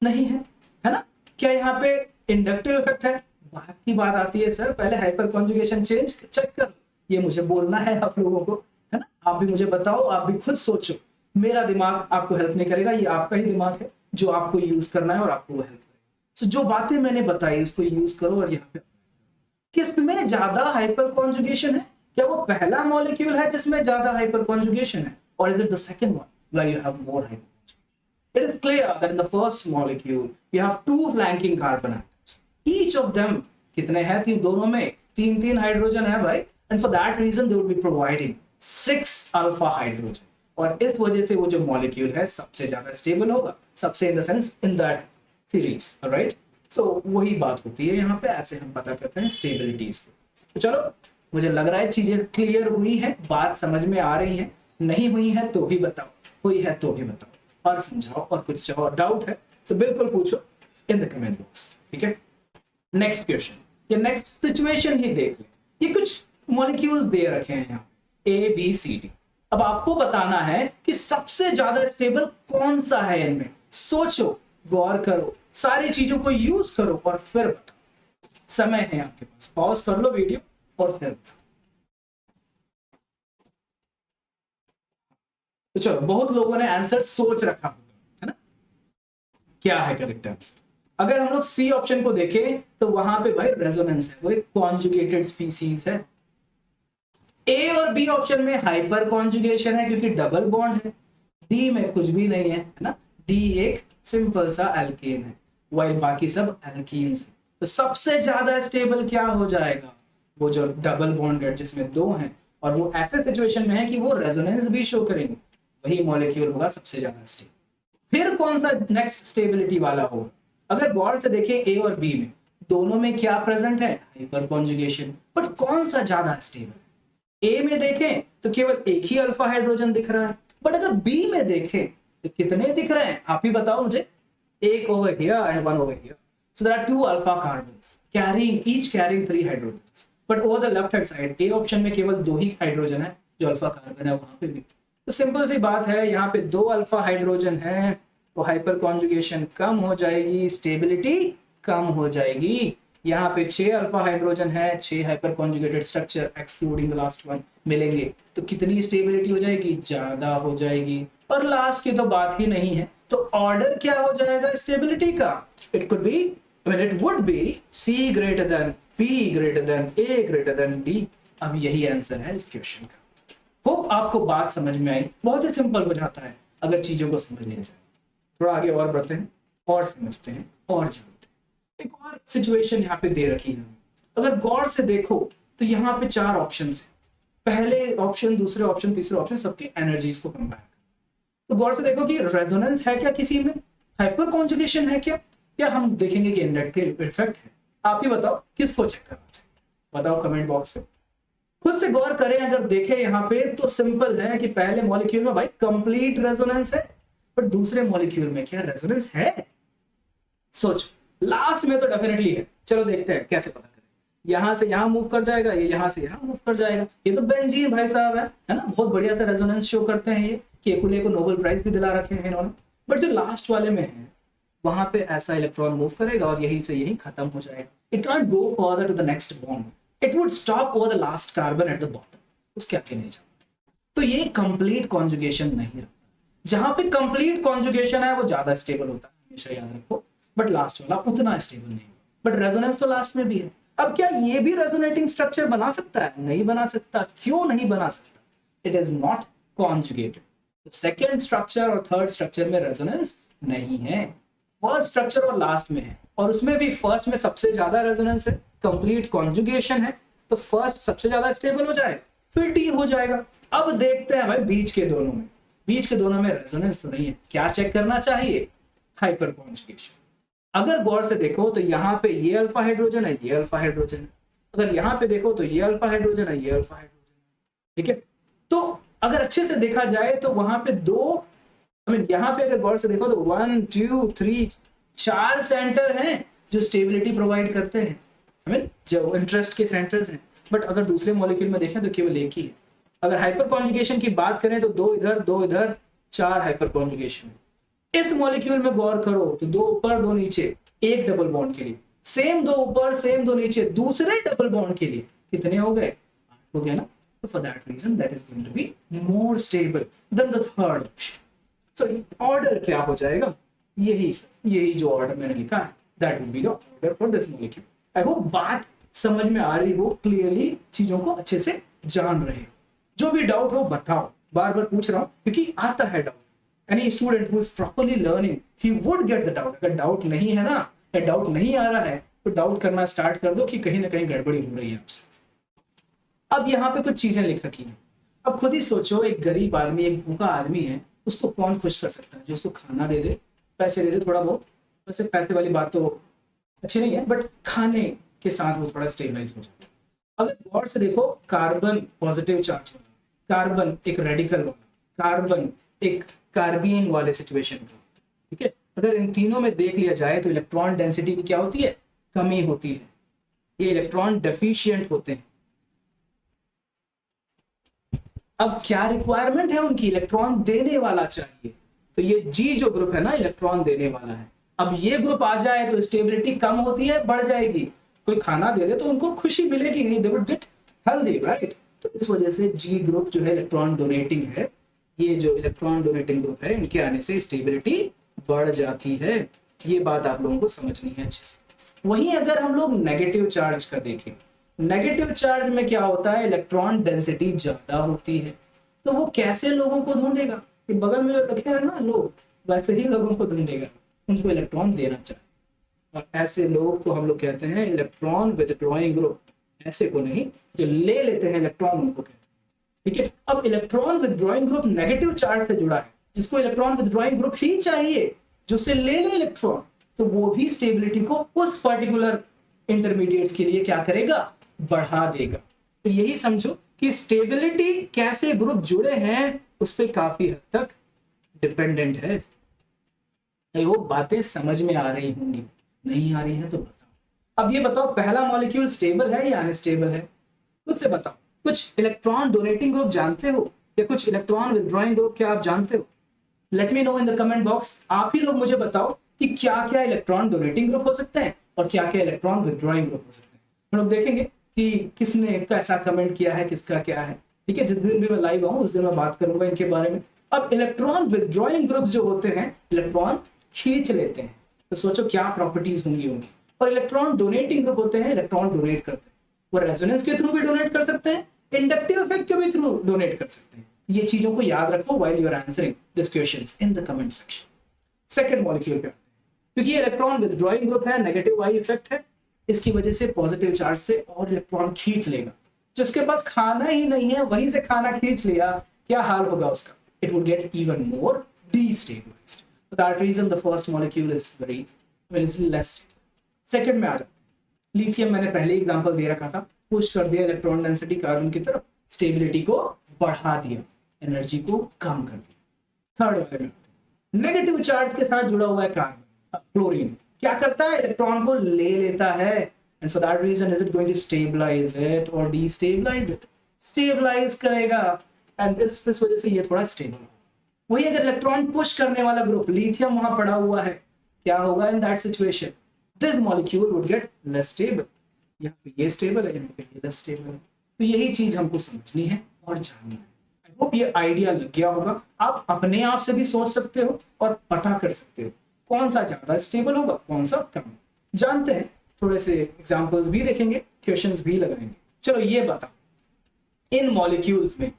नहीं है, है ना। क्या यहाँ पे इंडक्टिव इफेक्ट है, बात की बात आती है सर पहले हाइपर कॉन्जुगेशन चेंज चेक कर, ये मुझे बोलना है आप लोगों को, है ना। आप भी मुझे बताओ, आप भी खुद सोचो, मेरा दिमाग आपको हेल्प नहीं करेगा, ये आपका ही दिमाग है जो आपको यूज करना है और आपको वो हेल्प करेगा। सो जो बातें मैंने बताई उसको यूज करो। और यहाँ पे किसमें ज्यादा हाइपर कॉन्जुगेशन है, क्या वो पहला मॉलिक्यूल है जिसमें ज्यादा हाइपर कॉन्जुगेशन है, और is it the second one where you have more hyper? It is clear that in the first molecule you have two flanking carbon atoms. Each of them कितने हैं, तीन, दोनों में तीन तीन हाइड्रोजन है भाई, and for that reason they would be providing 6 alpha hydrogen. और इस वजह से वो जो मॉलिक्यूल है सबसे ज्यादा स्टेबल होगा, सबसे in the sense in that series, alright? So वही बात होती है यहाँ पे, ऐसे हम पता करते हैं स्टेबिलिटीज को। तो चलो, मुझे लग रहा है चीजें क्लियर हुई है, बात समझ में आ रही है, नहीं हुई है तो भी बताओ, हुई है तो भी बताओ और समझाओ, और कुछ और डाउट है तो बिल्कुल पूछो इन द कमेंट बॉक्स। ठीक है, नेक्स्ट क्वेश्चन या नेक्स्ट सिचुएशन ही देख ले। ये कुछ मॉलिक्यूल्स दे रखे हैं यहाँ ABCD। अब आपको बताना है कि सबसे ज्यादा स्टेबल कौन सा है इनमें। सोचो, गौर करो, सारी चीजों को यूज करो और फिर बताओ। समय है आपके पास, पॉज कर लो वीडियो और फिर बताओ। तो चलो, बहुत लोगों ने आंसर सोच रखा होगा, है ना। क्या है करेक्ट आंसर? अगर हम लोग सी ऑप्शन को देखें तो वहां पे भाई रेजोनेंस है, वो एक कॉन्जुगेटेड स्पीसीज है। ए और बी ऑप्शन में हाइपर कॉन्जुगेशन है क्योंकि डबल बॉन्ड है। डी में कुछ भी नहीं है ना, डी एक सिंपल सा एल्केन है, वाइल बाकी सब एल्कीन्स है। तो सबसे ज्यादा स्टेबल क्या हो जाएगा, वो जो डबल बॉन्ड है जिसमें दो हैं और वो ऐसे सिचुएशन में है कि वो रेजोनेंस भी शो करेंगे, वही मॉलिक्यूल होगा सबसे ज्यादा स्टेबल। फिर कौन सा नेक्स्ट स्टेबिलिटी वाला होगा? अगर गौर से देखें ए और बी में दोनों में क्या प्रेजेंट है, हाइपर कॉन्जुगेशन, बट कौन सा ज्यादा स्टेबल है? ए में देखें तो केवल एक ही अल्फा हाइड्रोजन दिख रहा है, बट अगर बी में देखें तो कितने दिख रहे हैं, आप ही बताओ मुझे। एक over here and one over here, so there are two alpha carbons carrying each carrying 3 hydrogens, but over the left hand side A option में केवल 2 ही हाइड्रोजन है जो अल्फा कार्बन है वहां पे भी। तो सिंपल सी बात है, यहाँ पे 2 अल्फा हाइड्रोजन है तो हाइपर कॉन्जुगेशन कम हो जाएगी, स्टेबिलिटी कम हो जाएगी। यहाँ पे 6 अल्फा हाइड्रोजन है, 6 hyper conjugated structure excluding the last one मिलेंगे तो कितनी स्टेबिलिटी हो जाएगी, ज्यादा हो जाएगी। और लास्ट की तो बात ही नहीं है, तो ऑर्डर क्या हो जाएगा स्टेबिलिटी का? It could be, I mean, it would be C greater than B greater than A greater than D। अब यही आंसर है इस क्वेश्चन का। होप आपको बात समझ में आई, बहुत ही सिंपल हो जाता है अगर चीजों को समझ लिया जाए। थोड़ा आगे और बढ़ते हैं और समझते हैं और जानते हैं। एक और सिचुएशन यहाँ पे दे रखी है, अगर गौर से देखो तो यहाँ पे 4 ऑप्शन है, पहले ऑप्शन, दूसरे ऑप्शन, तीसरे ऑप्शन, सबकी एनर्जीज को कंपेयर। तो गौर से देखो कि रेजोनेंस है क्या किसी में, हाइपर कॉन्जुगेशन है क्या, या हम देखेंगे कि इंडक्टिव इफेक्ट है? आप ही बताओ किसको चेक करना चाहिए, बताओ कमेंट बॉक्स में। खुद से गौर करें, अगर देखें यहाँ पे तो सिंपल है कि पहले मॉलिक्यूल में भाई कंप्लीट रेजोनेंस है, पर दूसरे मॉलिक्यूल में क्या रेजोनेंस है? सोच, लास्ट में तो डेफिनेटली है। चलो देखते हैं कैसे पता करें। यहां से यहां मूव कर जाएगा, ये यहां से यहां मूव कर जाएगा। ये तो बेंजीन भाई साहब है ना, बहुत बढ़िया सा रेजोनेंस शो करते हैं ये। केकुले को नोबेल प्राइज भी दिला रखे हैं इन्होंने। बट जो लास्ट वाले में है वहां पे ऐसा इलेक्ट्रॉन मूव करेगा और यहीं से यहीं खत्म हो जाएगा। It can't go further to the next bond, it would stop over the last carbon at the bottom, उसके आगे नहीं जाता। तो ये कंप्लीट कॉन्जुगेशन नहीं रखता। जहां पे कंप्लीट कॉन्जुगेशन है वो ज्यादा स्टेबल होता है, हमेशा याद रखो। बट लास्ट वाला उतना स्टेबल नहीं, बट रेजोनेंस तो लास्ट में भी है। अब क्या ये भी रेजोनेटिंग स्ट्रक्चर बना सकता है? नहीं बना सकता। क्यों नहीं बना सकता? It is not conjugated. Second structure और थर्ड स्ट्रक्चर में रेजोनेंस नहीं है, फर्स्ट स्ट्रक्चर और लास्ट में है। और उसमें भी फर्स्ट में सबसे ज्यादा रेजोनेंस है, कंप्लीट कॉन्जुगेशन है, तो फर्स्ट सबसे ज्यादा स्टेबल हो जाएगा, फिर टी हो जाएगा। अब देखते हैं भाई बीच के दोनों में, बीच के दोनों में रेजोनेंस तो नहीं है, क्या चेक करना चाहिए? Hyper conjugation. अगर गौर से देखो तो यहाँ पे ये अल्फा हाइड्रोजन है, ये अल्फा हाइड्रोजन है। अगर यहाँ पे देखो तो ये अल्फा हाइड्रोजन है, ये अल्फा हाइड्रोजन है। ठीक है, तो अगर अच्छे से देखा जाए तो वहां पे दो, यहाँ पे अगर गौर से देखो तो 1 2 3 4 सेंटर हैं जो स्टेबिलिटी प्रोवाइड करते हैं, जो इंटरेस्ट के सेंटर्स हैं। बट अगर दूसरे मॉलिक्यूल में देखें तो केवल एक ही है। अगर हाइपर कॉन्जुगेशन की बात करें तो दो इधर 4 हाइपर कॉन्जुगेशन। इस मॉलिक्यूल में गौर करो तो दो ऊपर दो नीचे, एक डबल बॉन्ड के लिए, सेम दो ऊपर सेम दो नीचे, दूसरे डबल बॉन्ड के लिए कितने हो गए? 8 हो गया ना। तो for that reason that is going to be more stable than the third option. So order क्या हो जाएगा? यही जो ऑर्डर मैंने लिखा है, that would be the order for this molecule. I hope बात समझ में आ रही हो, क्लियरली चीजों को अच्छे से जान रहे हो। जो भी डाउट हो बताओ, बार बार पूछ रहा हूं क्योंकि आता है doubt. Any student who is properly learning, he would get the doubt. अगर डाउट नहीं है ना, या डाउट नहीं आ रहा है, तो डाउट करना स्टार्ट कर दो कि कहीं ना कहीं गड़बड़ी हो रही है आपसे। अब यहाँ पे कुछ चीजें लिख रखी हैं। अब खुद ही सोचो, एक गरीब आदमी, एक भूखा आदमी है, उसको कौन खुश कर सकता है? जो उसको खाना दे दे, पैसे दे दे थोड़ा बहुत। वैसे पैसे वाली बात तो अच्छी नहीं है, बट खाने के साथ वो थोड़ा स्टेबलाइज हो जाता है। अगर गौर से देखो, कार्बन पॉजिटिव चार्ज वाला, कार्बन एक रेडिकल वाला, कार्बन एक कार्बिन वाले सिचुएशन का, ठीक है। अगर इन तीनों में देख लिया जाए तो इलेक्ट्रॉन डेंसिटी की क्या होती है? कमी होती है। ये इलेक्ट्रॉन डेफिशिएंट होते हैं। अब क्या रिक्वायरमेंट है उनकी? इलेक्ट्रॉन देने वाला चाहिए। तो ये जी जो ग्रुप है ना, इलेक्ट्रॉन देने वाला है। अब ये ग्रुप आ जाए तो स्टेबिलिटी कम होती है, बढ़ जाएगी। कोई खाना दे दे तो उनको खुशी मिलेगी, they would get healthy, right. तो इस वजह से जी ग्रुप जो है इलेक्ट्रॉन डोनेटिंग है। ये जो इलेक्ट्रॉन डोनेटिंग ग्रुप है, इनके आने से स्टेबिलिटी बढ़ जाती है। ये बात आप लोगों को समझनी है अच्छे से। वहीं अगर हम लोग नेगेटिव चार्ज का देखें, नेगेटिव चार्ज में क्या होता है? इलेक्ट्रॉन डेंसिटी ज्यादा होती है। तो वो कैसे लोगों को ढूंढेगा? कि बगल में जो रखे हैं ना लोग, वैसे ही लोगों को ढूंढेगा, उनको इलेक्ट्रॉन देना चाहिए। और ऐसे लोग को हम लोग कहते हैं इलेक्ट्रॉन विथड्रॉइंग ग्रुप। ऐसे को नहीं, जो ले लेते हैं इलेक्ट्रॉन, उनको कहते हैं, ठीक है। अब electron withdrawing group negative charge से जुड़ा है, जिसको इलेक्ट्रॉन विथड्रॉइंग ग्रुप ही चाहिए, जो से ले ले इलेक्ट्रॉन, तो वो भी स्टेबिलिटी को उस पर्टिकुलर इंटरमीडिएट्स के लिए क्या करेगा? बढ़ा देगा। तो यही समझो कि स्टेबिलिटी कैसे ग्रुप जुड़े हैं उस पर काफी हद तक डिपेंडेंट है। वो बातें समझ में आ रही होंगी, नहीं आ रही है तो बताओ। अब ये बताओ, पहला मॉलिक्यूल स्टेबल है या अनस्टेबल है? खुद से बताओ। कुछ इलेक्ट्रॉन डोनेटिंग ग्रुप जानते हो या कुछ इलेक्ट्रॉन विथड्रॉइंग ग्रुप क्या आप जानते हो? Late me know in the comment box. आप ही लोग मुझे बताओ कि क्या क्या इलेक्ट्रॉन डोनेटिंग ग्रुप हो सकते हैं और क्या क्या इलेक्ट्रॉन विथड्रॉइंग ग्रुप हो सकते हैं। हम लोग देखेंगे कि किसने कैसा कमेंट किया है, किसका क्या है, ठीक है। जिस दिन भी मैं लाइव आऊं उस दिन मैं बात करूंगा इनके बारे में। अब इलेक्ट्रॉन विथड्रॉइंग ग्रुप जो होते हैं, इलेक्ट्रॉन खींच लेते हैं, तो सोचो क्या प्रॉपर्टीज होंगी उनकी। और इलेक्ट्रॉन डोनेटिंग ग्रुप होते हैं, इलेक्ट्रॉन डोनेट करते हैं। वो रेजोनेंस के थ्रू भी डोनेट कर सकते हैं, इंडक्टिव इफेक्ट के भी थ्रू डोनेट कर सकते हैं। ये चीजों को याद रखो while you are answering this questions in the comment section. Second molecule पे, क्योंकि ये इलेक्ट्रॉन विथड्रॉइंग ग्रुप है, नेगेटिव आई इफेक्ट है, इसकी वजह से पॉजिटिव चार्ज से और इलेक्ट्रॉन खींच लेगा। जिसके पास खाना ही नहीं है, वहीं से खाना खींच लिया, क्या हाल होगा उसका? It would get even more destabilized. For that reason, the first molecule is very less. Second में आ जाते हैं, लिथियम मैंने पहले एग्जांपल दे रखा था, पुश कर दिया इलेक्ट्रॉन डेंसिटी कार्बन की तरफ, स्टेबिलिटी को बढ़ा दिया, एनर्जी को कम कर दिया। थर्ड वाले में नेगेटिव चार्ज के साथ जुड़ा हुआ है कार्बन, क्लोरीन क्या करता है, इलेक्ट्रॉन को ले लेता है, and for that reason is it going to stabilise it और डिस्टेबलाइज इट, स्टेबलाइज करेगा, एंड इस वजह से ये थोड़ा स्टेबल होगा। वही अगर इलेक्ट्रॉन पुश करने वाला ग्रुप लिथियम वहां पड़ा हुआ है, क्या होगा in that situation, this molecule would get less stable, यहाँ पे ये स्टेबल है, यहाँ पे ये लेस स्टेबल है। तो यही चीज हमको समझनी है और जानना है। आई होप ये आइडिया लग गया होगा। आप अपने आप से भी सोच सकते हो और पता कर सकते हो कौन सा ज्यादा स्टेबल होगा, कौन सा कम। जानते हैं, थोड़े से एग्जांपल्स भी देखेंगे, क्वेश्चंस भी लगाएंगे। चलो ये बता, इन मॉलिक्यूल्स में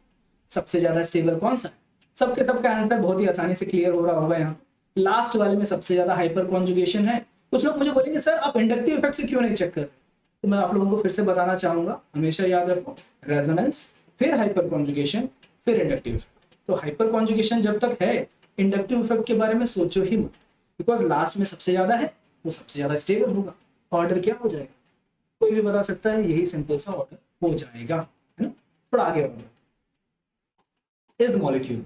सबसे ज्यादा स्टेबल कौन सा है? सबके सबका आंसर बहुत ही आसानी से क्लियर हो रहा होगा। यहाँ लास्ट वाले में सबसे ज्यादा हाइपर कॉन्जुगेशन है। कुछ लोग मुझे बोलेंगे सर आप इंडक्टिव इफेक्ट से क्यों नहीं चेक कर रहे? तो मैं आप लोगों को फिर से बताना चाहूंगा, हमेशा याद रखो, रेजोनेंस, फिर हाइपर कॉन्जुगेशन, फिर इंडक्टिव इफेक्ट। तो हाइपर कॉन्जुगेशन जब तक है, इंडक्टिव इफेक्ट के बारे में सोचो ही मत, बिकॉज लास्ट में सबसे ज्यादा है, वो सबसे ज्यादा स्टेबल होगा। ऑर्डर क्या हो जाएगा, कोई भी बता सकता है, यही सिंपल सा ऑर्डर हो जाएगा, है ना। थोड़ा आगे बढ़ो, इस मॉलिक्यूल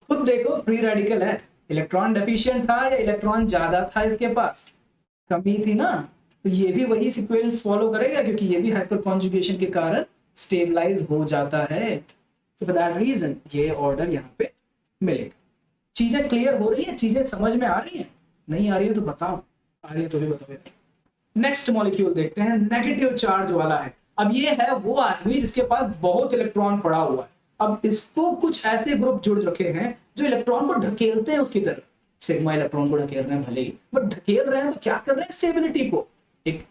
खुद देखो, फ्री रेडिकल है, इलेक्ट्रॉन डेफिशिएंट था या इलेक्ट्रॉन ज्यादा था इसके पास, कमी थी ना, तो ये भी वही सीक्वेंस फॉलो करेगा, क्योंकि ये भी हाइपर कॉन्जुगेशन के कारण स्टेबलाइज हो जाता है। सो फॉर दैट रीजन ये ऑर्डर यहाँ पे मिलेगा। चीजें क्लियर हो रही है, चीजें समझ में आ रही है, नहीं आ रही है तो बताओ, आ रही है तो भी बताओ यार। नेक्स्ट मॉलिक्यूल देखते हैं, नेगेटिव चार्ज वाला है। अब ये है वो आदमी जिसके पास बहुत इलेक्ट्रॉन पड़ा हुआ है। अब इसको कुछ ऐसे ग्रुप जुड़ रखे हैं जो इलेक्ट्रॉन को ढकेलते हैं उसकी तरफ, सिग्मा इलेक्ट्रॉन को ढकेल रहे हैं भले ही, बट ढकेल रहे हैं तो क्या कर रहे हैं, स्टेबिलिटी को। एक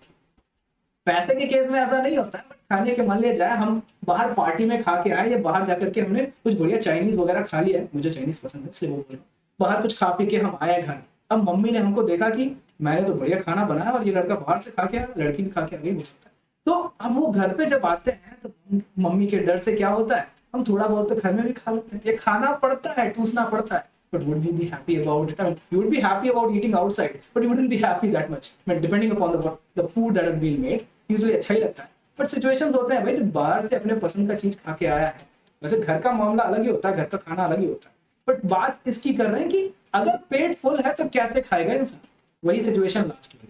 पैसे के केस में ऐसा नहीं होता है, बट खाने के मान लिया जाए हम बाहर पार्टी में खा के आए या बाहर जाकर के हमने कुछ बढ़िया चाइनीज वगैरह खा लिया है, मुझे चाइनीज पसंद है इसलिए वो बोल रहा हूं, बाहर कुछ खा पी के हम आए घर, अब मम्मी ने हमको देखा कि मैंने तो बढ़िया खाना बनाया और ये लड़का बाहर से खा के आया, लड़की भी खा के आ गई, हो सकता है। तो अब वो घर पे जब आते हैं तो मम्मी के डर से क्या होता है, हम थोड़ा बहुत तो घर में भी खा लेते हैं, ये खाना पड़ता है, टूसना पड़ता है, but would we be happy about it? I mean, you would be happy about eating outside, but you wouldn't be happy that much. I mean, depending upon the food that has been made, usually अच्छा ही लगता है, but situations होते हैं भाई जब बाहर से अपने पसंद का चीज खा के आया है, वैसे घर का मामला अलग ही होता है, घर का खाना अलग ही होता है, बट बात इसकी कर रहे हैं कि अगर पेट फुल है तो कैसे खाएगा इंसान, वही सिचुएशन लास्ट में।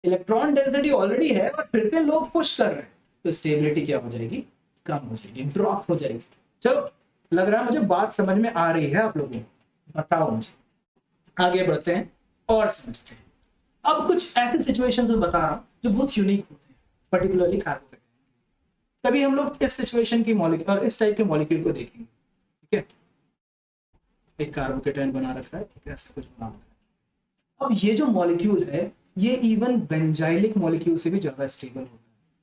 इलेक्ट्रॉन डेंसिटी ऑलरेडी है और फिर से लोग पुश कर रहे हैं, तो स्टेबिलिटी क्या हो जाएगी, कम हो जाएगी, ड्रॉप हो जाएगी। चलो लग रहा है मुझे बात समझ में आ रही है आप लोगों को, बताओ मुझे। आगे बढ़ते हैं और समझते हैं। अब कुछ ऐसे सिचुएशंस में बता रहा हूं जो बहुत यूनिक होते हैं, पर्टिकुलरली कार्बोकेटाइन। तभी हम लोग इस सिचुएशन की मॉलिक्यूल और इस टाइप के मॉलिक्यूल को देखेंगे, ठीक है। एक कार्बोकेटाइन बना रखा है, ठीक है, ऐसा कुछ बना रखा है। अब ये जो मॉलिक्यूल है ये इवन बेंजाइलिक मॉलिक्यूल से भी ज्यादा स्टेबल होता है।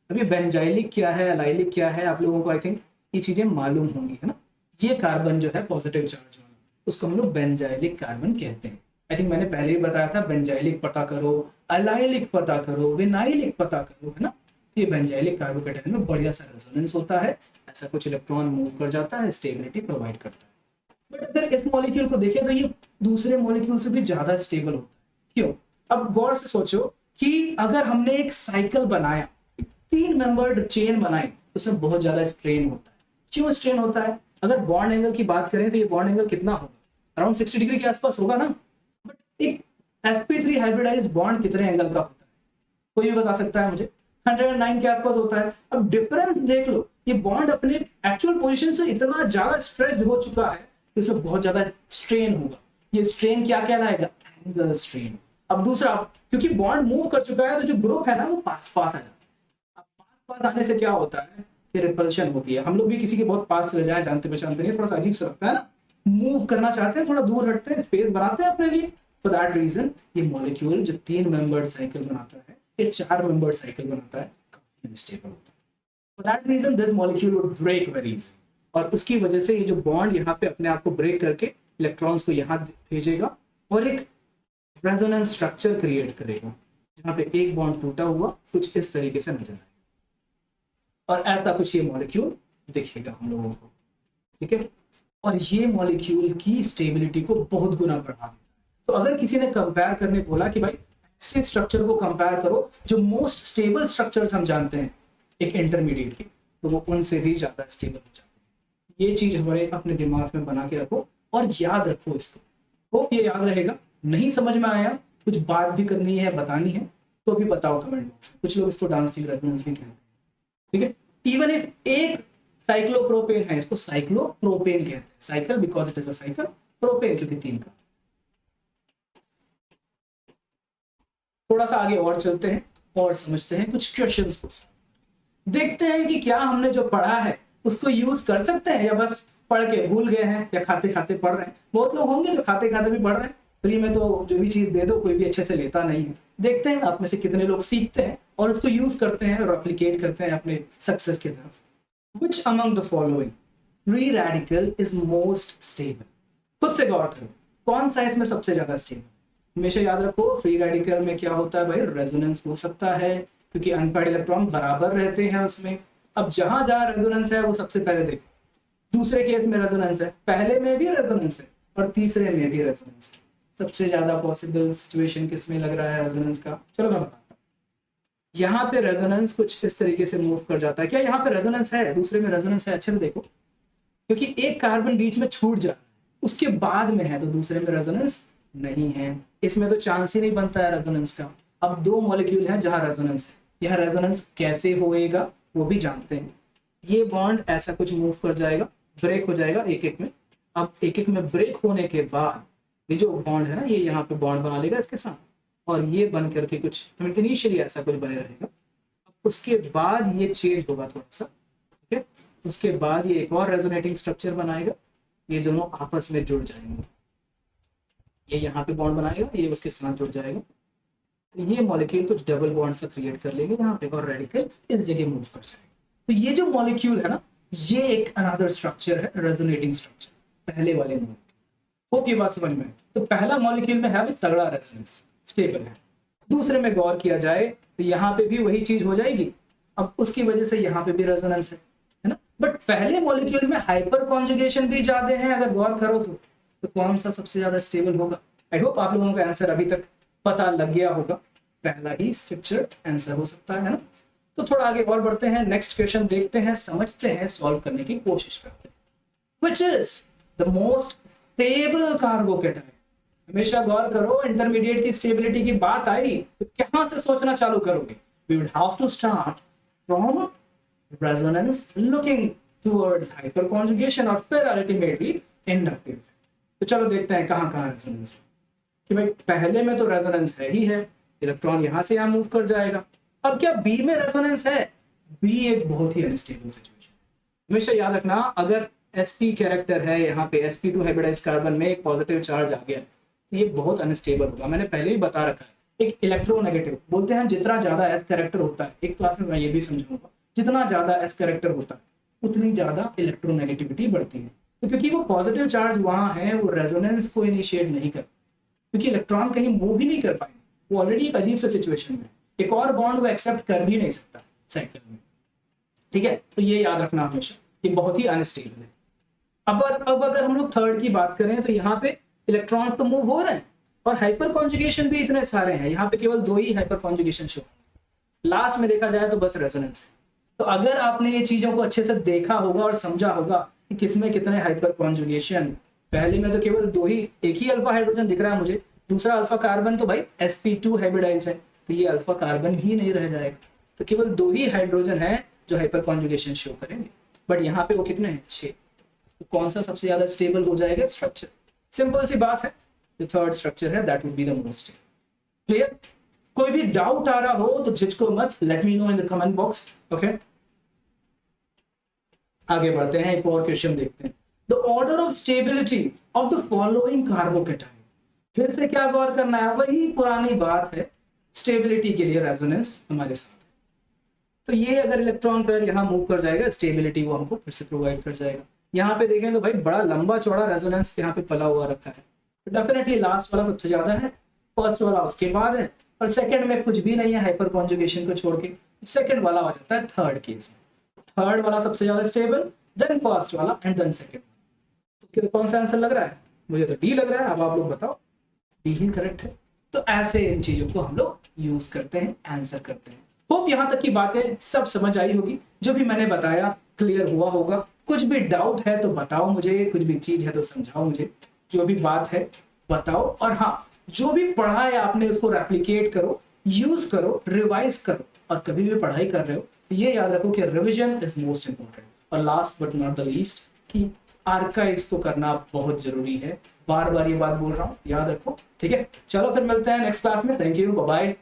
अब ये बेंजाइलिक क्या है, एलाइलिक क्या है, आप लोगों को आई थिंक ये चीजें मालूम होंगी, है ना। ये कार्बन जो है पॉजिटिव चार्ज वाला, उसको हम लोग बेंजाइलिक कार्बन कहते हैं। आई थिंक मैंने पहले ही बताया था, बेंजाइलिक पता करो, एलाइलिक पता करो, विनाइलिक पता करो, है ना। ये बेंजाइलिक कार्बोकेटाइन में बढ़िया सा रेजोनेंस होता है, ऐसा कुछ इलेक्ट्रॉन मूव कर जाता है, स्टेबिलिटी प्रोवाइड करता है। बट अगर इस मॉलिक्यूल को देखें तो ये दूसरे मॉलिक्यूल से भी ज्यादा स्टेबल होता है। क्यों? अब गौर से सोचो कि अगर हमने एक साइकिल बनाया, 3 मेंबर्ड चेन बनाई, उसमें बहुत ज्यादा स्ट्रेन होता है। क्यों स्ट्रेन होता है? अगर बॉन्ड एंगल की बात करें तो ये बॉन्ड एंगल कितना होगा, अराउंड 60 डिग्री के आसपास होगा ना। बट एक sp3 हाइब्रिडाइज्ड बॉन्ड कितने एंगल का होता है, कोई भी बता सकता है मुझे? 109 के आसपास होता है। अब डिफरेंस देख लो, ये बॉन्ड अपने एक्चुअल पोजीशन से इतना ज्यादा स्ट्रेच हो चुका है कि इसमें बहुत ज्यादा स्ट्रेन होगा। ये स्ट्रेन क्या कहलाएगा? Angle strain. अब दूसरा, क्योंकि बॉन्ड मूव कर चुका है तो जो ग्रुप है ना वो पास पास आ जाता है। अब पास पास आने से क्या होता है, ये रिपल्शन होती है। हम लोग भी किसी के बहुत पास चले जाए, जानते पहचानते नहीं, थोड़ा सा अजीब सा लगता है ना, मूव करना चाहते हैं, थोड़ा दूर हटते हैं, स्पेस बनाते हैं अपने लिए। फॉर दैट रीजन ये मॉलिक्यूल जो 3 मेंबर्ड साइकिल बनाता है, ये 4 मेंबर्ड साइकिल बनाता है, काफी अनस्टेबल होता है। For that reason this molecule would break very easily, और उसकी वजह से ये जो बॉन्ड यहाँ पे अपने आप को ब्रेक करके इलेक्ट्रॉन्स को यहाँ भेजेगा और एक रेजोनेंस स्ट्रक्चर क्रिएट करेगा, जहाँ पे एक बॉन्ड टूटा हुआ कुछ इस तरीके से नजर आएगा, और ऐसा कुछ ये मॉलिक्यूल दिखेगा हम लोगों को, ठीक है। और ये मॉलिक्यूल की स्टेबिलिटी को बहुत गुना बढ़ा देता है। तो अगर किसी ने कंपेयर करने बोला कि भाई इसी स्ट्रक्चर को कंपेयर करो जो मोस्ट स्टेबल स्ट्रक्चर्स हम जानते हैं एक इंटरमीडिएट की, तो वो उनसे भी ज्यादा स्टेबल हो जाते हैं। ये चीज हमारे अपने दिमाग में बना के रखो और याद रखो इसको। होप ये याद रहेगा। नहीं समझ में आया, कुछ बात भी करनी है, बतानी है, तो भी बताओ कमेंट बॉक्स में। कुछ लोग इसको डांसिंग रेजोनेंस भी कहते हैं, ठीक है। इवन इफ एक साइक्लोप्रोपेन है, इसको साइक्लोप्रोपेन कहते हैं। Cycle because it is a cycle, propane क्योंकि 3 का। थोड़ा सा आगे और चलते हैं और समझते हैं कुछ क्वेश्चंस को। देखते हैं कि क्या हमने जो पढ़ा है उसको यूज कर सकते हैं या बस पढ़ के भूल गए हैं या खाते खाते पढ़ रहे हैं। बहुत लोग होंगे जो खाते खाते भी पढ़ रहे हैं, फ्री में तो जो भी चीज दे दो कोई भी अच्छे से लेता नहीं है। देखते हैं आप में से कितने लोग सीखते हैं और उसको यूज करते हैं और एप्लीकेट करते हैं अपने सक्सेस की तरफ। Which among the following free radical is most stable? खुद से गौर करो, कौन सा इसमें सबसे ज्यादा स्टेबल। हमेशा याद रखो फ्री रेडिकल में क्या होता है भाई, रेजोनेंस हो सकता है क्योंकि अनपेयर्ड इलेक्ट्रॉन बराबर रहते हैं उसमें। अब जहां जहां रेजोनेंस है वो सबसे पहले देखो। दूसरे केस में रेजोनेंस है, पहले में भी रेजोनेंस है और तीसरे में भी रेजोनेंस है। सबसे ज्यादा पॉसिबल सिचुएशन किसमें लग रहा है रेजोनेंस का? चलो मैं बताता हूँ। यहाँ पे रेजोनेंस कुछ इस तरीके से मूव कर जाता है। क्या यहाँ पे रेजोनेंस है, दूसरे में रेजोनेंस है? अच्छे से देखो, क्योंकि एक कार्बन बीच में छूट जा रहा है उसके बाद में है, तो दूसरे में रेजोनेंस नहीं है। इसमें तो चांस ही नहीं बनता है रेजोनेंस का। अब 2 मॉलिक्यूल हैं जहां रेजोनेंस है, यह रेजोनेंस कैसे होएगा वो भी जानते हैं। ये बॉन्ड ऐसा कुछ मूव कर जाएगा, ब्रेक हो जाएगा एक एक में। अब एक एक में ब्रेक होने के बाद ये जो बॉन्ड है ना, ये यहाँ पे बॉन्ड बना लेगा इसके साथ, और ये बन करके कुछ इनिशियली ऐसा कुछ बने रहेगा। उसके बाद ये चेंज होगा थोड़ा सा, ठीक है। उसके बाद ये एक और रेजोनेटिंग स्ट्रक्चर बनाएगा, ये दोनों आपस में जुड़ जाएंगे। ये यहाँ पे बॉन्ड बनाएगा, ये उसके साथ जुड़ जाएगा, तो ये मॉलिक्यूल कुछ डबल बॉन्ड सा क्रिएट कर लेंगे यहाँ पे और रेडिकल इस जगह मूव कर जाएगा। तो ये जो मॉलिक्यूल है ना, ये एक अनदर स्ट्रक्चर है, रेजोनेटिंग स्ट्रक्चर, पहले वाले मॉलिक्यूल। होप ये बात समझ में है। तो पहला मॉलिक्यूल में है तगड़ा रेजोनेंस, स्टेबल है। दूसरे में गौर किया जाए तो यहाँ पे भी वही चीज हो जाएगी। अब उसकी वजह से यहाँ पे भी रेजोनेंस है ना। बट पहले मॉलिक्यूल में हाइपर कॉन्जुगेशन भी ज्यादा है, अगर गौर करो तो कौन सा सबसे ज्यादा स्टेबल होगा? आई होप आप लोगों का आंसर अभी तक पता लग गया होगा। पहला ही स्ट्रक्चर आंसर हो सकता है ना। तो थोड़ा आगे और बढ़ते हैं, नेक्स्ट क्वेश्चन देखते हैं, समझते हैं, सॉल्व करने की कोशिश करते हैं। Which is the most stable carbocation? हमेशा गौर करो, इंटरमीडिएट की स्टेबिलिटी की बात आई तो कहां से सोचना चालू करोगे? We would have to start from resonance looking towards hyperconjugation और फिर ultimately inductive। तो चलो देखते हैं कहां कहां रेजोनेंस है। कि भाई पहले में तो रेजोनेंस है ही है, इलेक्ट्रॉन यहां से यहां मूव कर जाएगा। अब क्या बी में रेजोनेंस है? बी एक बहुत ही अनस्टेबल सिचुएशन। हमेशा याद रखना, अगर sp कैरेक्टर है यहाँ पे, sp2 हाइब्रिडाइज्ड कार्बन में एक पॉजिटिव चार्ज आ गया है, ये बहुत अनस्टेबल होगा। मैंने पहले ही बता रखा है। एक इलेक्ट्रोनेगेटिव बोलते हैं, जितना ज्यादा एस कैरेक्टर होता है, एक क्लास में मैं ये भी समझाऊंगा, जितना ज्यादा एस कैरेक्टर होता है उतनी ज्यादा इलेक्ट्रोनेगेटिविटी बढ़ती है। तो क्योंकि वो पॉजिटिव चार्ज वहां है, वो रेजोनेंस को इनिशिएट नहीं कर, क्योंकि इलेक्ट्रॉन कहीं मूव ही नहीं कर पाएंगे, वो ऑलरेडी एक अजीब सा सिचुएशन में, एक और बॉन्ड वो एक्सेप्ट कर भी नहीं सकता साइकिल में, ठीक है। तो ये याद रखना हमेशा, ये बहुत ही अनस्टेबल है। अब अगर हम लोग थर्ड की बात करें तो यहाँ पे इलेक्ट्रॉन्स तो मूव हो रहे हैं और हाइपर कॉन्जुगेशन भी इतने सारे हैं, यहाँ पे केवल 2 ही हाइपर कॉन्जुगेशन शो। लास्ट में देखा जाए तो बस रेजोनेंस है। तो अगर आपने ये चीजों को अच्छे से देखा होगा और समझा होगा कि किसमें कितने हाइपर कॉन्जुगेशन, पहले में तो केवल 2 ही, एक ही अल्फा हाइड्रोजन दिख रहा है मुझे, दूसरा अल्फा कार्बन तो भाई sp2 हाइब्रिडाइज्ड है, तो ये अल्फा कार्बन ही नहीं रह जाएगा। तो केवल 2 ही हाइड्रोजन है जो हाइपर कॉन्जुगेशन शो करेंगे, बट यहाँ पे वो कितने हैं? 6। तो कौन सा सबसे ज्यादा स्टेबल हो जाएगा स्ट्रक्चर? सिंपल सी बात है, जो थर्ड स्ट्रक्चर है that would be the most stable. Clear? कोई भी डाउट आ रहा हो तो झिझको मत, late me know in the comment box. Okay, आगे बढ़ते हैं, एक और क्वेश्चन देखते हैं। The order of stability of the following carbocation. फिर से क्या गौर करना है? वही पुरानी बात है, स्टेबिलिटी के लिए रेजोनेंस हमारे साथ है। तो ये अगर इलेक्ट्रॉन पेयर यहाँ मूव कर जाएगा, स्टेबिलिटी वो हमको फिर से प्रोवाइड कर जाएगा। यहाँ पे देखें तो भाई बड़ा लंबा चौड़ा रेजोनेंस यहाँ पे पला हुआ रखा है। डेफिनेटली लास्ट वाला सबसे ज्यादा है, फर्स्ट वाला उसके बाद है, और सेकंड में कुछ भी नहीं है हाइपर कॉन्जुगेशन को छोड़ के। सेकंड वाला आ जाता है थर्ड केस में। थर्ड वाला सबसे ज्यादा स्टेबल, देन फर्स्ट वाला एंड देन सेकंड। तो कौन सा आंसर लग रहा है? मुझे तो डी लग रहा है, अब आप लोग बताओ। डी ही करेक्ट है। तो ऐसे इन चीजों को हम लोग यूज करते हैं, आंसर करते हैं। होप यहां तक की बातें सब समझ आई होगी, जो भी मैंने बताया क्लियर हुआ होगा। कुछ भी डाउट है तो बताओ मुझे, कुछ भी चीज है तो समझाओ मुझे, जो भी बात है बताओ। और हाँ, जो भी पढ़ा है आपने उसको रेप्लिकेट करो, यूज करो, रिवाइज करो। और कभी भी पढ़ाई कर रहे हो तो ये याद रखो कि रिविजन इज मोस्ट इंपॉर्टेंट। और last but not the least कि आर्काइव्स को करना बहुत जरूरी है। बार बार ये बात बोल रहा हूँ, याद रखो। ठीक है, चलो फिर मिलते हैं नेक्स्ट क्लास में। Thank you, bye bye.